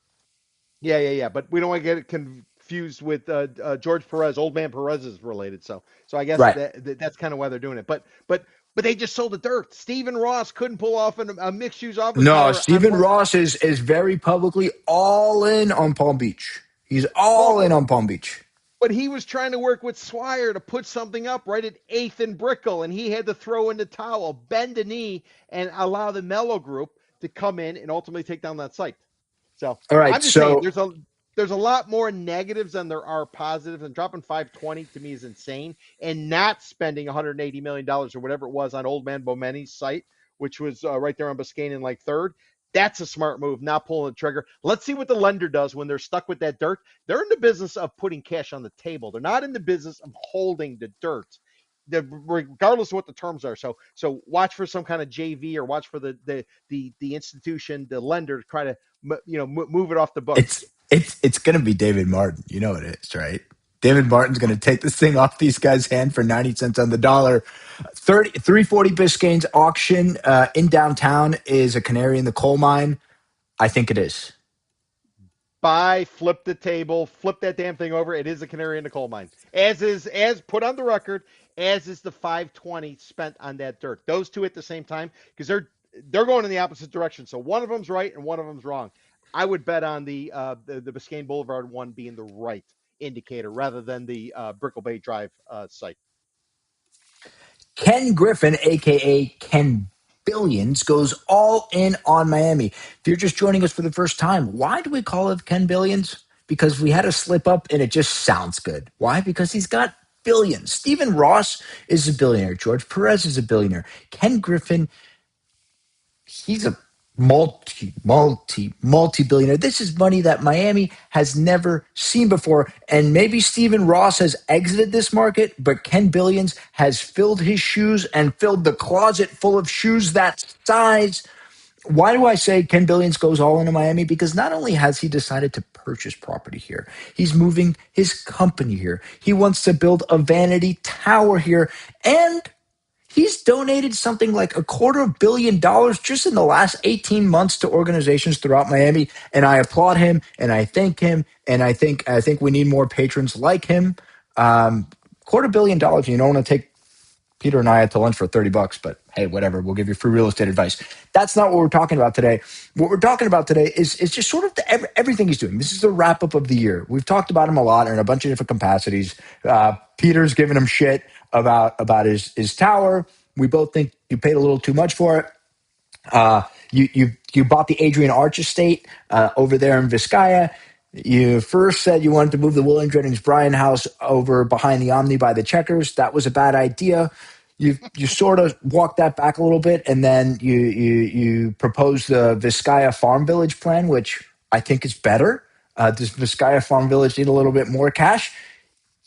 Yeah, yeah, yeah. But we don't want to get it confused with George Perez. Old man Perez is related, so I guess Right. that's kind of why they're doing it. But they just sold the dirt. Stephen Ross couldn't pull off a mixed use office No, tower on Stephen one. Ross is very publicly all in on Palm Beach. He's Well, all in on Palm Beach. but he was trying to work with Swire to put something up right at Eighth and Brickell, and he had to throw in the towel, bend a knee, and allow the Mellow Group to come in and ultimately take down that site. So All right. I'm just saying, So there's a lot more negatives than there are positives, and dropping 520 to me is insane. And not spending 180 million dollars or whatever it was on Old Man Bomeni's site, which was right there on Biscayne in like third. That's a smart move, not pulling the trigger. Let's see what the lender does when they're stuck with that dirt. They're in the business of putting cash on the table. They're not in the business of holding the dirt, regardless of what the terms are. So watch for some kind of JV, or watch for the institution, the lender, to try to move it off the books. It's going to be David Martin. You know it is, right? David Martin's going to take this thing off these guys' hand for 90 cents on the dollar. 340 Biscayne's auction in downtown is a canary in the coal mine. I think it is. Buy, flip the table, flip that damn thing over. It is a canary in the coal mine. As put on the record, as is the 520 spent on that dirt. Those two at the same time, because they're going in the opposite direction. So one of them's right and one of them's wrong. I would bet on the Biscayne Boulevard one being the right indicator rather than the Brickell Bay Drive site. Ken Griffin, aka Ken Billions, goes all in on Miami. If you're just joining us for the first time, why do we call it Ken Billions? Because we had a slip up and it just sounds good. Why? Because he's got billions. Stephen Ross is a billionaire. George Perez is a billionaire. Ken Griffin, he's a multi billionaire. This is money that Miami has never seen before. And maybe Stephen Ross has exited this market, but Ken Billions has filled his shoes and filled the closet full of shoes that size. Why do I say Ken Billions goes all into Miami? Because not only has he decided to purchase property here, he's moving his company here. He wants to build a vanity tower here. And he's donated something like $250 million just in the last 18 months to organizations throughout Miami. And I applaud him and I thank him. And I think we need more patrons like him. $250 million. You don't want to take Peter and I out to lunch for $30, but hey, whatever. We'll give you free real estate advice. That's not what we're talking about today. What we're talking about today is just sort of everything he's doing. This is the wrap up of the year. We've talked about him a lot in a bunch of different capacities. Peter's giving him shit about his tower. We both think you paid a little too much for it. You bought the Adrian Arch estate over there in Vizcaya. You first said you wanted to move the William Jennings Bryan house over behind the Omni by the Checkers. That was a bad idea. You sort of walked that back a little bit, and then you proposed the Vizcaya Farm Village plan, which I think is better. Does Vizcaya Farm Village need a little bit more cash?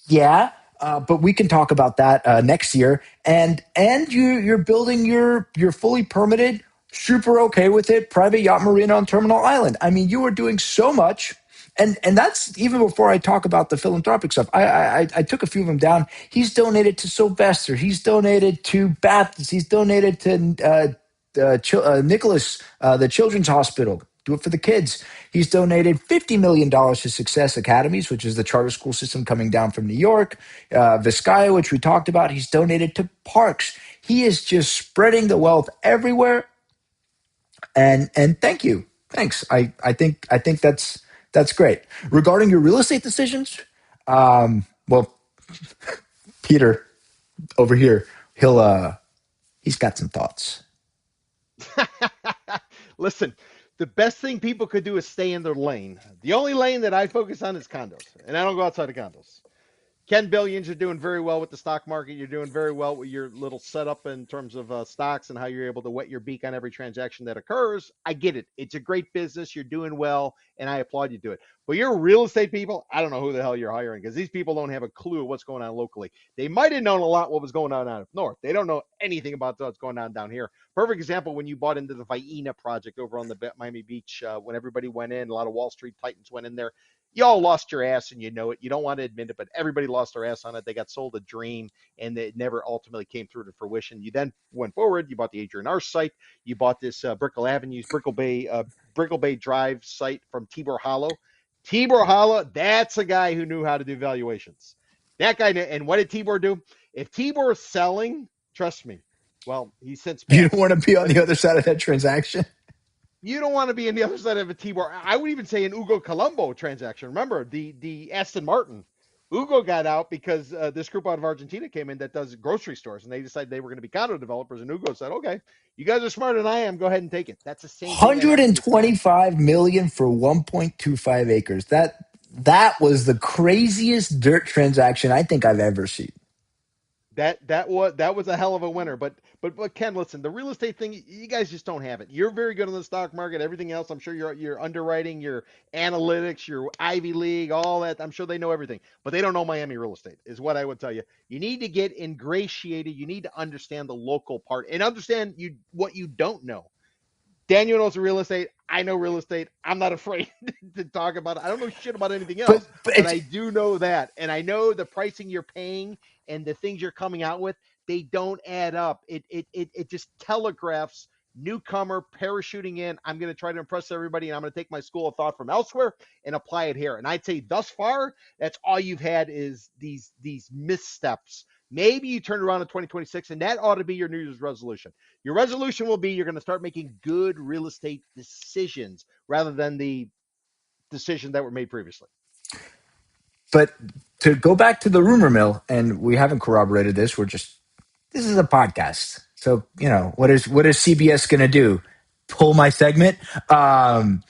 Yeah, but we can talk about that next year. And you're building your fully permitted, super okay with it, private yacht marina on Terminal Island. I mean, you are doing so much. And that's even before I talk about the philanthropic stuff. I took a few of them down. He's donated to Sylvester. He's donated to Baptist. He's donated to Nicholas, the Children's Hospital. Do it for the kids. He's donated $50 million to Success Academies, which is the charter school system coming down from New York. Vizcaya, which we talked about, he's donated to parks. He is just spreading the wealth everywhere. And thank you. Thanks. I think that's great. Regarding your real estate decisions, well, Peter over here, he's got some thoughts. Listen, the best thing people could do is stay in their lane. The only lane that I focus on is condos, and I don't go outside of condos. Ken Billions, you're doing very well with the stock market. You're doing very well with your little setup in terms of stocks and how you're able to wet your beak on every transaction that occurs. I get it. It's a great business. You're doing well, and I applaud you to it. But you're real estate people. I don't know who the hell you're hiring because these people don't have a clue of what's going on locally. They might have known a lot what was going on out up north. They don't know anything about what's going on down here. Perfect example when you bought into the Viena project over on the Miami Beach when everybody went in. A lot of Wall Street titans went in there. You all lost your ass and you know it. You don't want to admit it, but everybody lost their ass on it. They got sold a dream and it never ultimately came through to fruition. You then went forward. You bought the Adrian Arch site. You bought this Brickell Avenues, Brickell Bay Drive site from Tibor Hollow. Tibor Hollow, that's a guy who knew how to do valuations. That guy, and what did Tibor do? If Tibor is selling, trust me, well, he's since You don't passed. want to be on But the other side of that transaction. you don't want to be on the other side of a Tibor. I would even say an Ugo Colombo transaction. Remember the Aston Martin. Ugo got out because this group out of Argentina came in that does grocery stores, and they decided they were going to be condo developers. And Ugo said, "Okay, you guys are smarter than I am. Go ahead and take it." That's the same thing that happened with Ken. 125 million for 1.25 acres. That was the craziest dirt transaction I think I've ever seen. That was a hell of a winner. But Ken, listen, the real estate thing, you guys just don't have it. You're very good on the stock market. Everything else, I'm sure your underwriting, your analytics, your Ivy League, all that. I'm sure they know everything, but they don't know Miami real estate. Is what I would tell you. You need to get ingratiated. You need to understand the local part and understand what you don't know. Daniel knows real estate. I know real estate. I'm not afraid to talk about it. I don't know shit about anything else, But but it's I do know that. And I know the pricing you're paying and the things you're coming out with, they don't add up. It just telegraphs newcomer parachuting in. I'm going to try to impress everybody and I'm going to take my school of thought from elsewhere and apply it here. And I'd say thus far, that's all you've had is these missteps. Maybe you turn around in 2026 and that ought to be your New Year's resolution. Your resolution will be you're going to start making good real estate decisions rather than the decisions that were made previously. but to go back to the rumor mill, and we haven't corroborated this. We're just this is a podcast, so what is CBS going to do? Pull my segment? Um,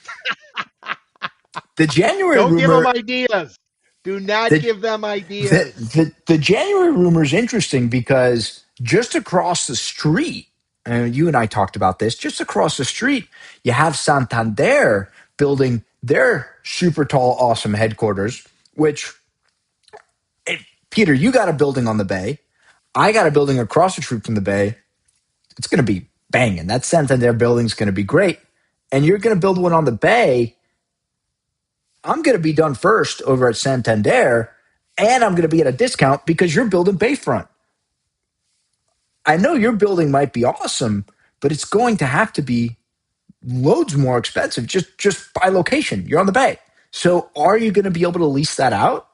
the January Don't give them rumor. ideas. Do not The, give them the ideas. the January rumor is interesting because just across the street, and you and I talked about this, just across the street, you have Santander building their super tall, awesome headquarters, which, Peter, you got a building on the bay. I got a building across the street from the bay. It's going to be banging. That Santander building's going to be great. And you're going to build one on the bay. I'm going to be done first over at Santander, and I'm going to be at a discount because you're building Bayfront. I know your building might be awesome, but it's going to have to be loads more expensive just by location. You're on the bay. So are you going to be able to lease that out?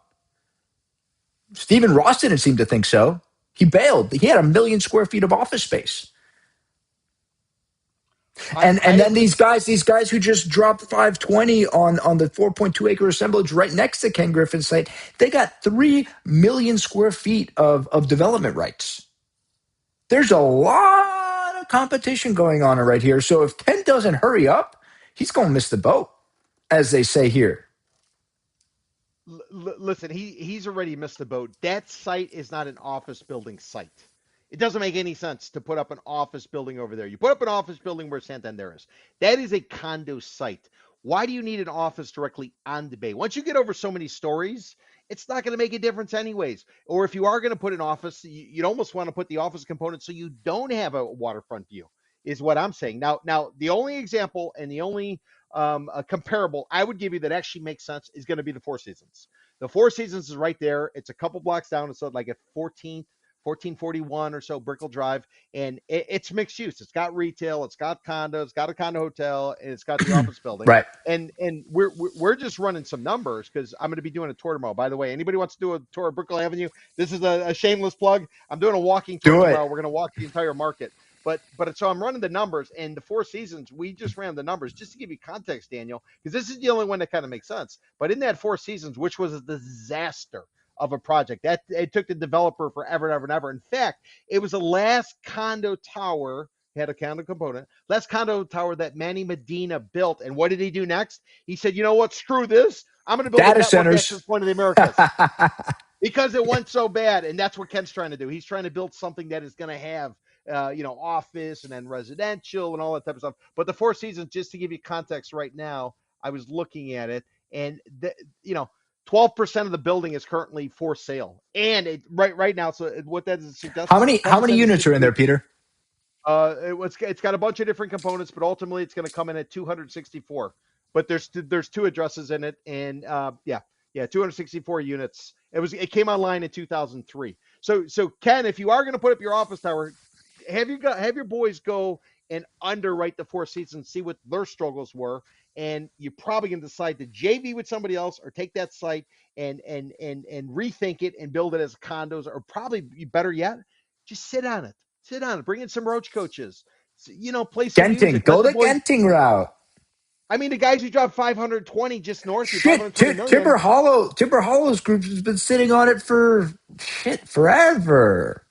Stephen Ross didn't seem to think so. He bailed. He had 1 million square feet of office space. And I then agree. these guys who just dropped 520 on the 4.2 acre assemblage right next to Ken Griffin's site, they got 3 million square feet of development rights. There's a lot of competition going on right here. So if Ken doesn't hurry up, he's going to miss the boat, as they say here. Listen, he's already missed the boat. That site is not an office building site. It doesn't make any sense to put up an office building over there. You put up an office building where Santander is. That is a condo site. Why do you need an office directly on the bay? Once you get over so many stories, it's not going to make a difference anyways. Or if you are going to put an office, you'd almost want to put the office component so you don't have a waterfront view. Is what I'm saying. Now the only example and the only a comparable I would give you that actually makes sense is going to be the Four Seasons. The Four Seasons is right there. It's a couple blocks down. It's like at 1441 or so Brickell Drive, and it's mixed use. It's got retail, it's got condos, it's got a condo hotel, and it's got the office building. Right. And we're just running some numbers because I'm going to be doing a tour tomorrow. By the way, anybody wants to do a tour of Brickell Avenue? This is a shameless plug. I'm doing a walking tour Do it. tomorrow. We're going to walk the entire market. But so I'm running the numbers, and the Four Seasons, we just ran the numbers just to give you context, Daniel, because this is the only one that kind of makes sense. But in that Four Seasons, which was a disaster of a project, that it took the developer forever and ever and ever. In fact, it was the last condo tower, had a condo component, last condo tower that Manny Medina built. And what did he do next? He said, you know what? Screw this. I'm going to build a Data network access centers. point of the Americas because it went so bad. And that's what Ken's trying to do. He's trying to build something that is going to have, office and then residential and all that type of stuff. But the Four Seasons, just to give you context right now, I was looking at it and, 12% of the building is currently for sale. And right now, so what that suggests, How many 10% is units are in there, complete. Peter? It's got a bunch of different components, but ultimately it's going to come in at 264. But there's two addresses in it, and yeah, 264 units. It came online in 2003. So Ken, if you are going to put up your office tower, have your boys go and underwrite the Four Seasons, see what their struggles were, and you're probably going to decide to JV with somebody else or take that site and rethink it and build it as condos, or probably better yet, just sit on it. Sit on it. Bring in some roach coaches. Play some Genting. music. Let Go the the boys. Genting route. I mean, the guys who dropped 520 just north of you, Shit, 520 Timber million. Hollow. Timber Hollow's group has been sitting on it for forever.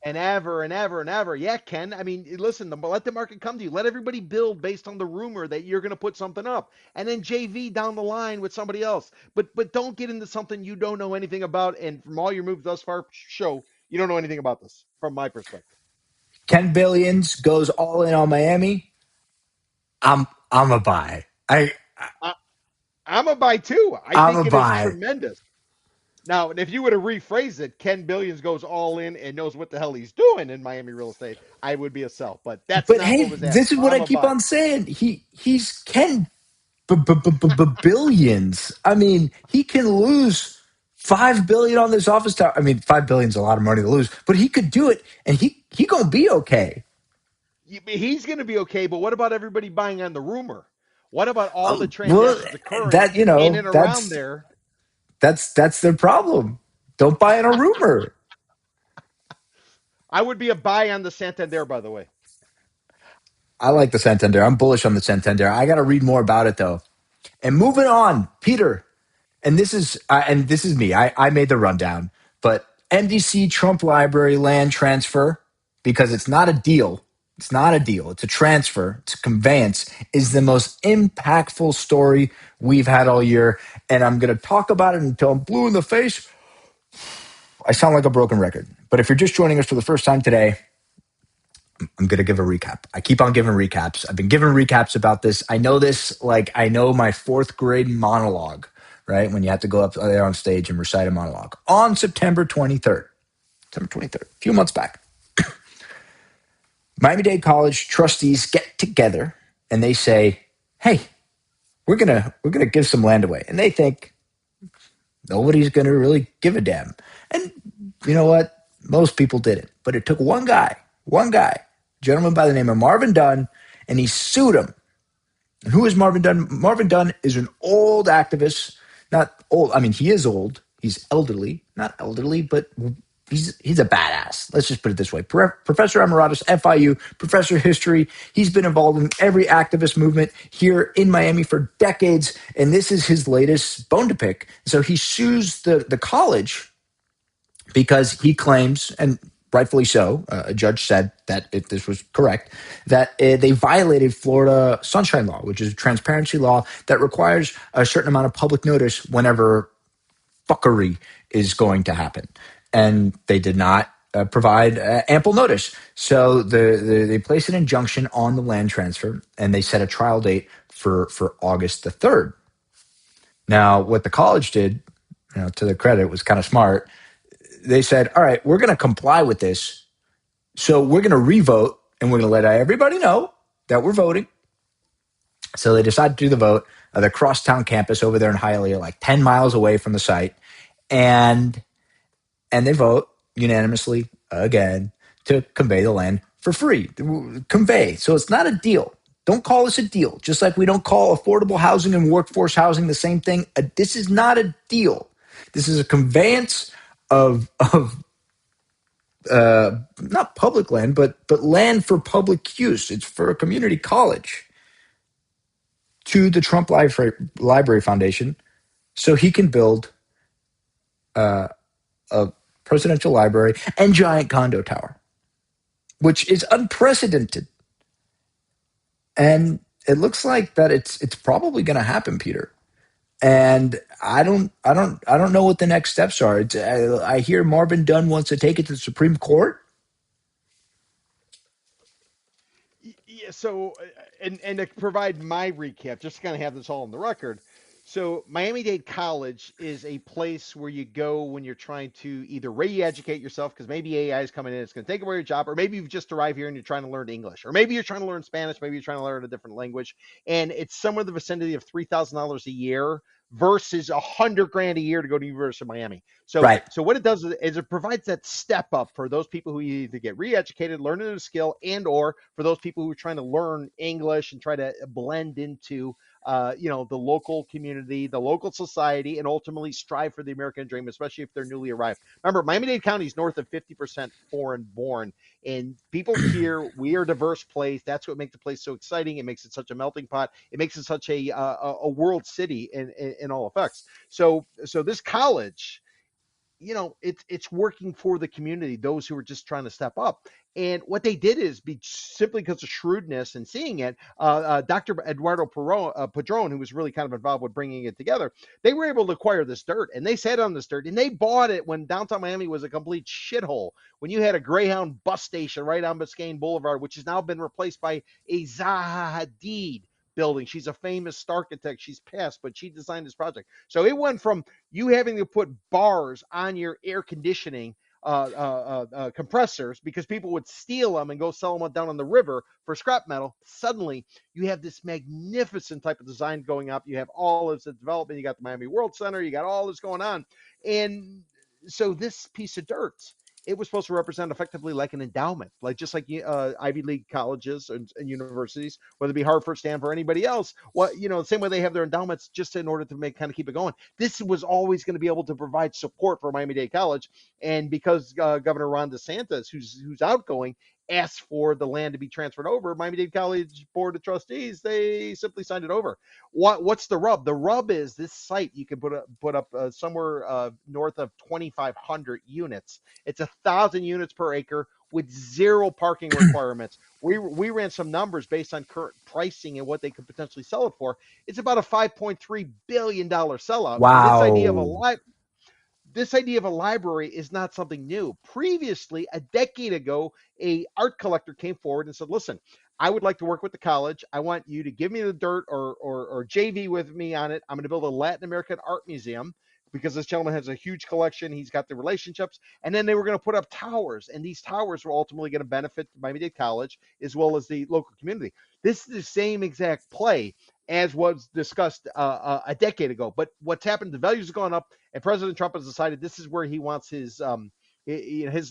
and ever and ever and ever. Yeah, Ken. I mean, listen, let the market come to you. Let everybody build based on the rumor that you're going to put something up, and then JV down the line with somebody else. But don't get into something you don't know anything about. And from all your moves thus far, show you don't know anything about this from my perspective. Ken Billions goes all in on Miami. I'm a buy. I, I'm a buy too. I I'm think a it is buy. tremendous. Now, if you would have rephrased it, Ken Billions goes all in and knows what the hell he's doing in Miami real estate, I would be a sell. But that's But not what hey, was asked. this is So what I I'm a keep buy. on saying. He's Ken billions. I mean, he can lose 5 billion on this office tower. I mean, 5 billion is a lot of money to lose, but he could do it, and he gonna be okay. He's going to be okay, but what about everybody buying on the rumor? What about all the Well, transactions occurring that in and around that's there? that's their problem. Don't buy in a rumor. I would be a buy on the Santander, by the way. I like the Santander. I'm bullish on the Santander. I got to read more about it though. And moving on, Peter. And this is me. I made the rundown, but MDC Trump Library land transfer, because it's not a deal. It's not a deal. It's a transfer. It's a conveyance. Is the most impactful story we've had all year, and I'm going to talk about it until I'm blue in the face. I sound like a broken record. But if you're just joining us for the first time today, I'm going to give a recap. I keep on giving recaps. I've been giving recaps about this. I know this like I know my fourth grade monologue, right? When you have to go up there on stage and recite a monologue. On September 23rd, a few months back, Miami-Dade College trustees get together and they say, hey, we're gonna give some land away. And they think nobody's gonna really give a damn. And you know what? Most people didn't. But it took one guy, a gentleman by the name of Marvin Dunn, and he sued him. And who is Marvin Dunn? Marvin Dunn is an old activist. Not old. I mean, he is old. He's elderly. Not elderly, but he's a badass. Let's just put it this way. Professor Emeritus, FIU, professor of history. He's been involved in every activist movement here in Miami for decades, and this is his latest bone to pick. So he sues the college because he claims, and rightfully so, a judge said that if this was correct, that they violated Florida Sunshine Law, which is a transparency law that requires a certain amount of public notice whenever fuckery is going to happen. And they did not provide ample notice. So they placed an injunction on the land transfer, and they set a trial date for August the 3rd. Now, what the college did, to their credit, was kind of smart. They said, all right, we're going to comply with this. So we're going to revote and we're going to let everybody know that we're voting. So they decided to do the vote. The crosstown campus over there in Hialeah, like 10 miles away from the site. And they vote unanimously again to convey the land for free. Convey. So it's not a deal. Don't call this a deal. Just like we don't call affordable housing and workforce housing the same thing. This is not a deal. This is a conveyance of not public land, but land for public use. It's for a community college to the Trump Library Foundation, so he can build a presidential library and giant condo tower, which is unprecedented. And it looks like that it's probably going to happen, Peter. And I don't know what the next steps are. I hear Marvin Dunn wants to take it to the Supreme Court. Yeah, so and to provide my recap, just to kind of have this all on the record. So Miami-Dade College is a place where you go when you're trying to either re-educate yourself because maybe AI is coming in, it's going to take away your job, or maybe you've just arrived here and you're trying to learn English, or maybe you're trying to learn Spanish, maybe you're trying to learn a different language, and it's somewhere in the vicinity of $3,000 a year versus 100 grand a year to go to University of Miami. So, Right. so what it does is it provides that step up for those people who either get re-educated, learn a new skill, and or for those people who are trying to learn English and try to blend into the local community, the local society, and ultimately strive for the American dream, especially if they're newly arrived. Remember, Miami-Dade County is north of 50% foreign born, and people here, we are a diverse place. That's what makes the place so exciting. It makes it such a melting pot. It makes it such a world city in all effects. So this college it's working for the community, those who are just trying to step up. And what they did is be simply because of shrewdness and seeing it. Dr. Eduardo Padron, who was really kind of involved with bringing it together, they were able to acquire this dirt, and they sat on this dirt, and they bought it when downtown Miami was a complete shithole. When you had a Greyhound bus station right on Biscayne Boulevard, which has now been replaced by a Zaha Hadid building. She's a famous architect. She's passed, but she designed this project. So it went from you having to put bars on your air conditioning compressors because people would steal them and go sell them down on the river for scrap metal. Suddenly, you have this magnificent type of design going up. You have all of this development. You got the Miami World Center. You got all this going on. And so this piece of dirt, it was supposed to represent effectively like an endowment, like just like Ivy League colleges and universities, whether it be Hartford, Stanford, or anybody else. What the same way they have their endowments just in order to make kind of keep it going. This was always going to be able to provide support for Miami-Dade College, and because Governor Ron DeSantis, who's outgoing, asked for the land to be transferred over, Miami-Dade College Board of Trustees, they simply signed it over. What's the rub? The rub is this site you can put up somewhere north of 2,500 units. It's 1,000 units per acre with zero parking requirements. We ran some numbers based on current pricing and what they could potentially sell it for. It's about a $5.3 billion sellout, and Wow. this idea of a library is not something new. Previously, a decade ago, a art collector came forward and said, "Listen, I would like to work with the college. I want you to give me the dirt or JV with me on it. I'm going to build a Latin American art museum." Because this gentleman has a huge collection, he's got the relationships, and then they were going to put up towers, and these towers were ultimately going to benefit Miami-Dade College as well as the local community. This is the same exact play as was discussed a decade ago. But what's happened? The values have gone up, and President Trump has decided this is where he wants his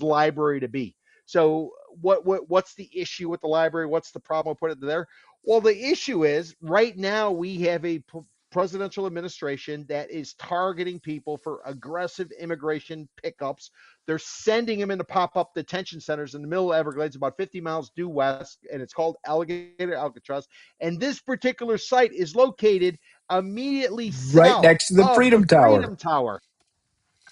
library to be. So what's the issue with the library? What's the problem with putting it there? Well, the issue is right now we have a presidential administration that is targeting people for aggressive immigration pickups. They're sending them into pop-up detention centers in the middle of Everglades, about 50 miles due west, and it's called Alligator Alcatraz. And this particular site is located immediately Right south next to the of the Freedom Tower. Freedom Tower.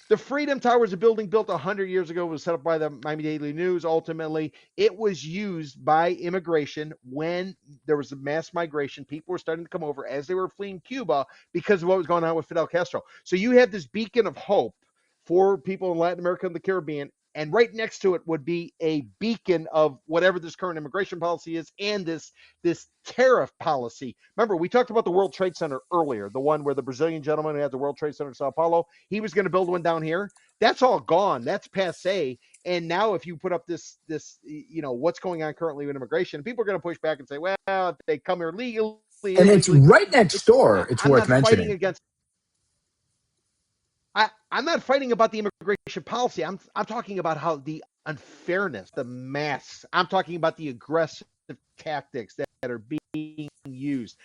The Freedom Tower is a building built 100 years ago. It was set up by the Miami Daily News. Ultimately, it was used by immigration when there was a mass migration. People were starting to come over as they were fleeing Cuba because of what was going on with Fidel Castro. So you have this beacon of hope for people in Latin America and the Caribbean. And right next to it would be a beacon of whatever this current immigration policy is and this tariff policy. Remember, we talked about the World Trade Center earlier, the one where the Brazilian gentleman who had the World Trade Center in Sao Paulo, he was going to build one down here. That's all gone. That's passe. And now, if you put up what's going on currently with immigration, people are going to push back and say, well, if they come here legally, And it's illegally, right next it's door, it's I'm worth not fighting mentioning. against I'm not fighting about the immigration policy. I'm talking about how the unfairness, the mass. I'm talking about the aggressive tactics that are being used.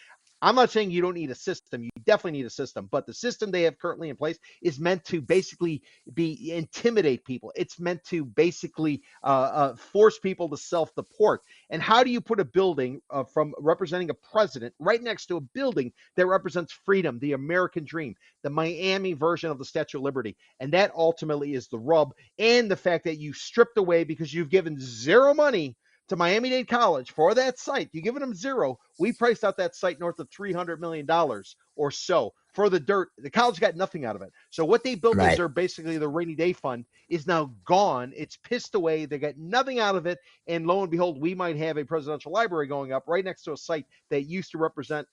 I'm not saying you don't need a system. You definitely need a system, but the system they have currently in place is meant to basically be intimidate people. It's meant to basically force people to self-deport. And how do you put a building from representing a president right next to a building that represents freedom, the American dream, the Miami version of the Statue of Liberty? And that ultimately is the rub, and the fact that you stripped away because you've given zero money to Miami-Dade College for that site. You've given them zero. We priced out that site north of $300 million or so for the dirt. The college got nothing out of it. So what they built as Right. their basically the rainy day fund is now gone. It's pissed away. They got nothing out of it. And lo and behold, we might have a presidential library going up right next to a site that used to represent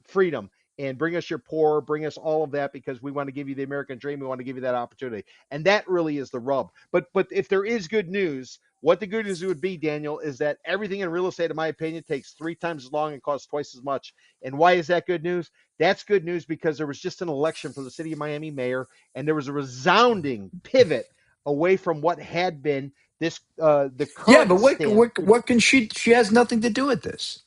freedom and bring us your poor, bring us all of that because we want to give you the American dream. We want to give you that opportunity. And that really is the rub. But if there is good news, what the good news would be, Daniel, is that everything in real estate, in my opinion, takes 3 times as long and costs twice as much. And why is that good news? That's good news because there was just an election for the city of Miami mayor, and there was a resounding pivot away from what had been this the Yeah, current but what stance. what what can she has nothing to do with this.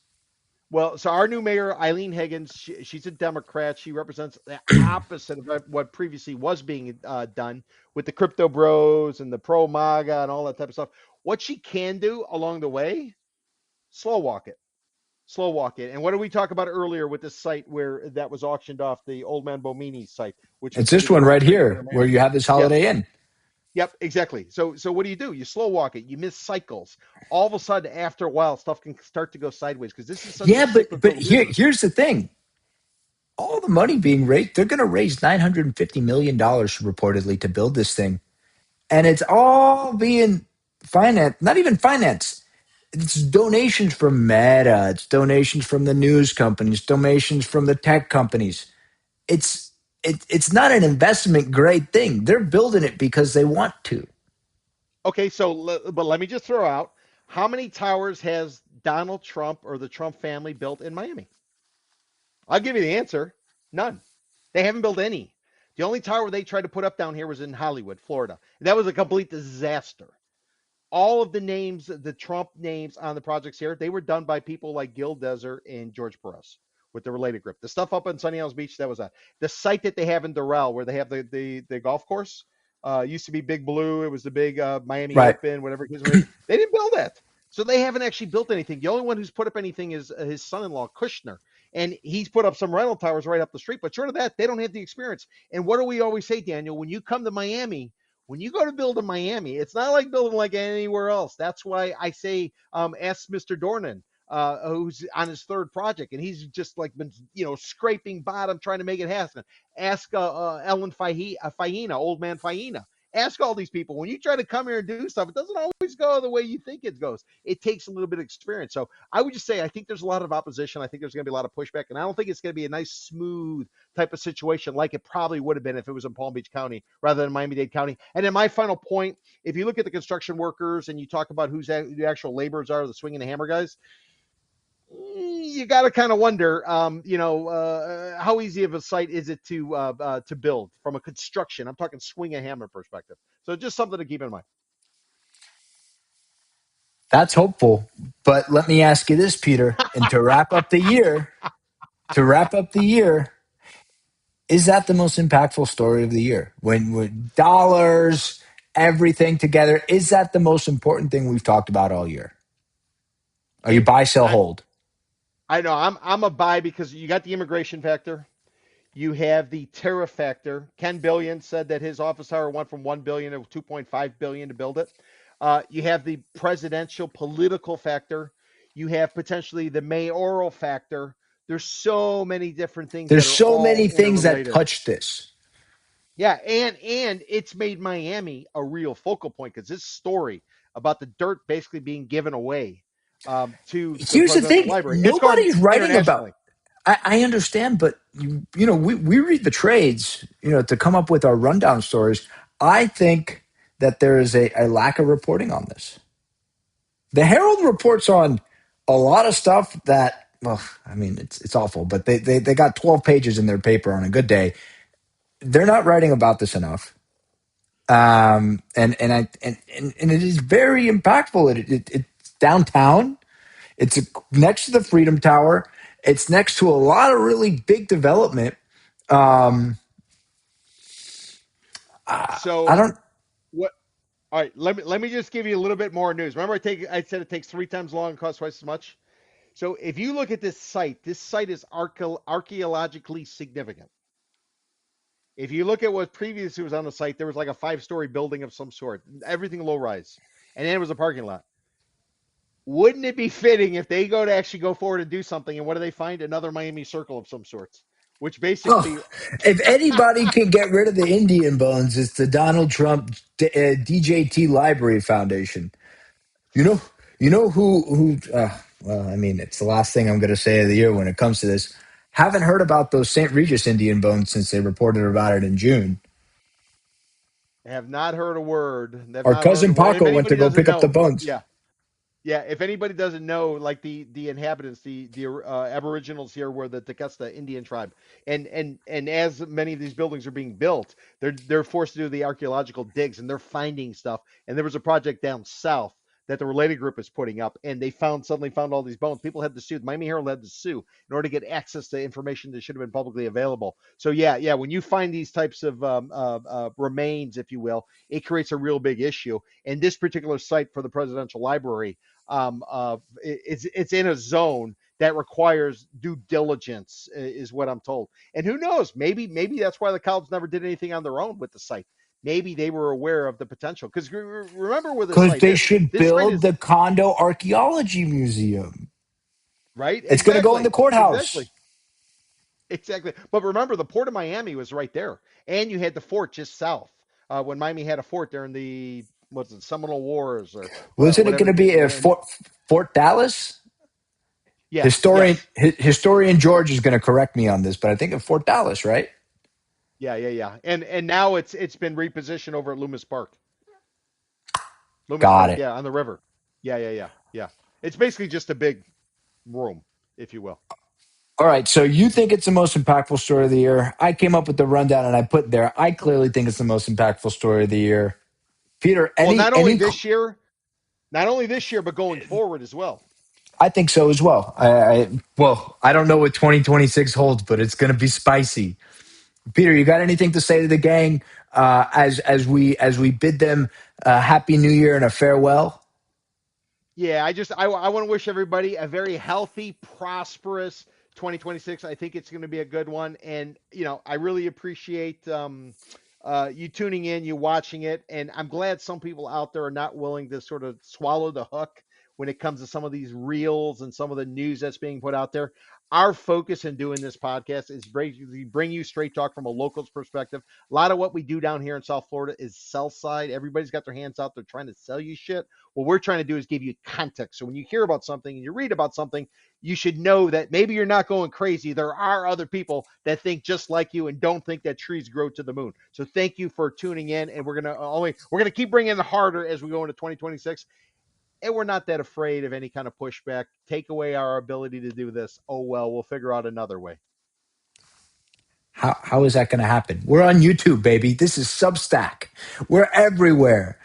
Well, so our new mayor, Eileen Higgins, she's a Democrat. She represents the opposite of what previously was being done with the crypto bros and the pro MAGA and all that type of stuff. What she can do along the way, slow walk it. Slow walk it. And what did we talk about earlier with this site where that was auctioned off, the Old Man Bomini site, which was It's going to this be the one World right Trade Center here in where Miami? you have this Holiday Yes. Inn. Yep, exactly. So what do? You slow walk it. You miss cycles. All of a sudden, after a while, stuff can start to go sideways because this is such a Yeah, but cyclical business. here's the thing. All the money being raised, they're going to raise $950 million reportedly to build this thing. And it's all being financed, not even financed. It's donations from Meta, it's donations from the news companies, donations from the tech companies. It's it's not an investment grade thing. They're building it because they want to. Okay, but let me just throw out how many towers has Donald Trump or the Trump family built in Miami? I'll give you the answer. None. They haven't built any. The only tower they tried to put up down here was in Hollywood, Florida. That was a complete disaster. All of the names, the Trump names on the projects here, they were done by people like Gil Deser and George Perez with the related group. The stuff up on Sunny Isles Beach, that was a the site that they have in Doral where they have the golf course. Used to be Big Blue. It was the big Miami Right. Open, whatever it is. They didn't build that. So they haven't actually built anything. The only one who's put up anything is his son-in-law Kushner, and he's put up some rental towers right up the street. But short of that, they don't have the experience. And what do we always say, Daniel? When you come to Miami, when you go to build in Miami, it's not like building like anywhere else. That's why I say, ask Mr. Dornan, who's on his third project, and he's just like been, scraping bottom trying to make it happen. Ask Ellen Faina, old man Faina. Ask all these people. When you try to come here and do stuff, it doesn't always go the way you think it goes. It takes a little bit of experience. So I would just say I think there's a lot of opposition. I think there's going to be a lot of pushback, and I don't think it's going to be a nice, smooth type of situation like it probably would have been if it was in Palm Beach County rather than Miami-Dade County. And then my final point, if you look at the construction workers and you talk about who's the actual laborers are, the swing and the hammer guys, you got to kind of wonder, how easy of a site is it to build from a construction? I'm talking swing and hammer perspective. So just something to keep in mind. That's hopeful. But let me ask you this, Peter. And to wrap up the year, is that the most impactful story of the year? When dollars, everything together, is that the most important thing we've talked about all year? Are you It, buy, sell, I, hold? I know I'm a buy because you got the immigration factor. You have the tariff factor. Ken Billion said that his office tower went from 1 billion to 2.5 billion to build it. You have the presidential political factor. You have potentially the mayoral factor. There's so many different things There's that are so all many things that interrelated. touch this. Yeah, and it's made Miami a real focal point because this story about the dirt basically being given away to the Here's the presidential thing: library, it's gone nobody's writing about. internationally. I understand, but we read the trades, to come up with our rundown stories. I think that there is a lack of reporting on this. The Herald reports on a lot of stuff that, well, I mean, it's awful, but they got 12 pages in their paper on a good day. They're not writing about this enough. And it is very impactful. It's downtown. It's next to the Freedom Tower. It's next to a lot of really big development. Um, I So don't. what? All right, let me just give you a little bit more news. Remember, I said it takes 3 times long and costs twice as much. So if you look at this site is archaeologically significant. If you look at what previously was on the site, there was like a 5-story building of some sort, everything low rise, and then it was a parking lot. Wouldn't it be fitting if they go to actually go forward and do something, and what do they find? Another Miami Circle of some sorts, which Oh, basically, if anybody can get rid of the Indian bones, it's the Donald Trump DJT Library Foundation. You know, you know who? Well, I mean, it's the last thing I'm going to say of the year when it comes to this. Haven't heard about those St. Regis Indian bones since they reported about it in June. have not heard a word. Have Our not heard a cousin word. If Paco went to anybody go doesn't pick up the know, bones. yeah, yeah. If anybody doesn't know, like the inhabitants, the Aboriginals here were the Tequesta Indian tribe, and as many of these buildings are being built, they're forced to do the archaeological digs, and they're finding stuff. And there was a project down south that the related group is putting up, and they suddenly found all these bones. People had to sue. The Miami Herald had to sue in order to get access to information that should have been publicly available. So yeah. When you find these types of remains, if you will, it creates a real big issue. And this particular site for the presidential library, it's in a zone that requires due diligence, is what I'm told. And who knows? Maybe that's why the college never did anything on their own with the site. Maybe they were aware of the potential. Because remember where the Because site they is. should This site build is the Condo Archaeology Museum. right. It's going to go in the Exactly. courthouse. Exactly. Exactly. But remember, the port of Miami was right there, and you had the fort just south. When Miami had a fort during the what's it, Seminole Wars or Wasn't it whatever going the to case be may a be. And Fort Dallas? yes, yes, Historian George is going to correct me on this, but I think of Fort Dallas, right? yeah. And now it's been repositioned over at Loomis Park. Loomis Got Park, it. yeah, on the river. Yeah. It's basically just a big room, if you will. All right. So you think it's the most impactful story of the year? I came up with the rundown and I put there. I clearly think it's the most impactful story of the year. Peter, Well, not only this year, but going forward as well. I think so as well. I don't know what 2026 holds, but it's going to be spicy. Peter, you got anything to say to the gang as we bid them a happy new year and a farewell? Yeah, I want to wish everybody a very healthy, prosperous 2026. I think it's going to be a good one, and I really appreciate you tuning in, you watching it, and I'm glad some people out there are not willing to sort of swallow the hook when it comes to some of these reels and some of the news that's being put out there. Our focus in doing this podcast is bring you straight talk from a local's perspective. A lot of what we do down here in South Florida is sell side. Everybody's got their hands out there trying to sell you shit. What we're trying to do is give you context. So when you hear about something and you read about something, you should know that maybe you're not going crazy. There are other people that think just like you and don't think that trees grow to the moon. So thank you for tuning in, and we're gonna keep bringing it harder as we go into 2026. And we're not that afraid of any kind of pushback. Take away our ability to do this. Oh well, we'll figure out another way. How is that going to happen? We're on YouTube, baby. This is Substack. We're everywhere.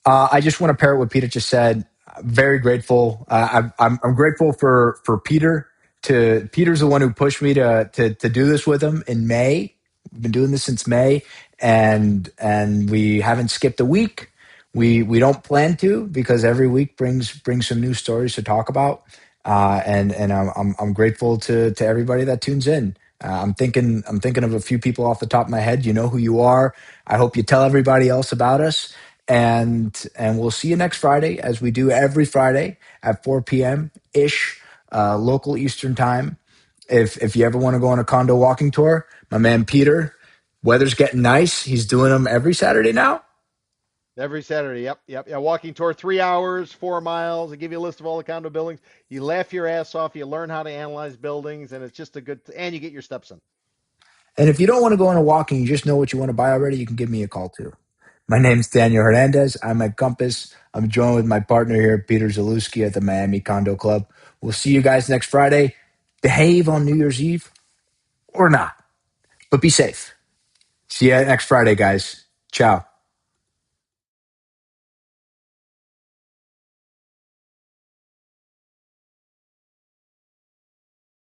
I just want to pair what Peter just said. Very grateful. I'm grateful for Peter. Peter's the one who pushed me to do this with him in May. We've been doing this since May, and we haven't skipped a week. We don't plan to because every week brings some new stories to talk about. And I'm grateful to everybody that tunes in. I'm thinking of a few people off the top of my head. You know who you are. I hope you tell everybody else about us. And we'll see you next Friday, as we do every Friday at 4 p.m. ish, local Eastern time. If you ever want to go on a condo walking tour, my man Peter, weather's getting nice. He's doing them every Saturday now. Every Saturday. Yep. Yeah, walking tour, 3 hours, 4 miles. I give you a list of all the condo buildings. You laugh your ass off. You learn how to analyze buildings, and it's just and you get your steps in. And if you don't want to go on a walking, you just know what you want to buy already, you can give me a call too. My name's Daniel Hernandez. I'm at Compass. I'm joined with my partner here, Peter Zalewski at the Miami Condo Club. We'll see you guys next Friday. Behave on New Year's Eve or not, but be safe. See you next Friday, guys. Ciao.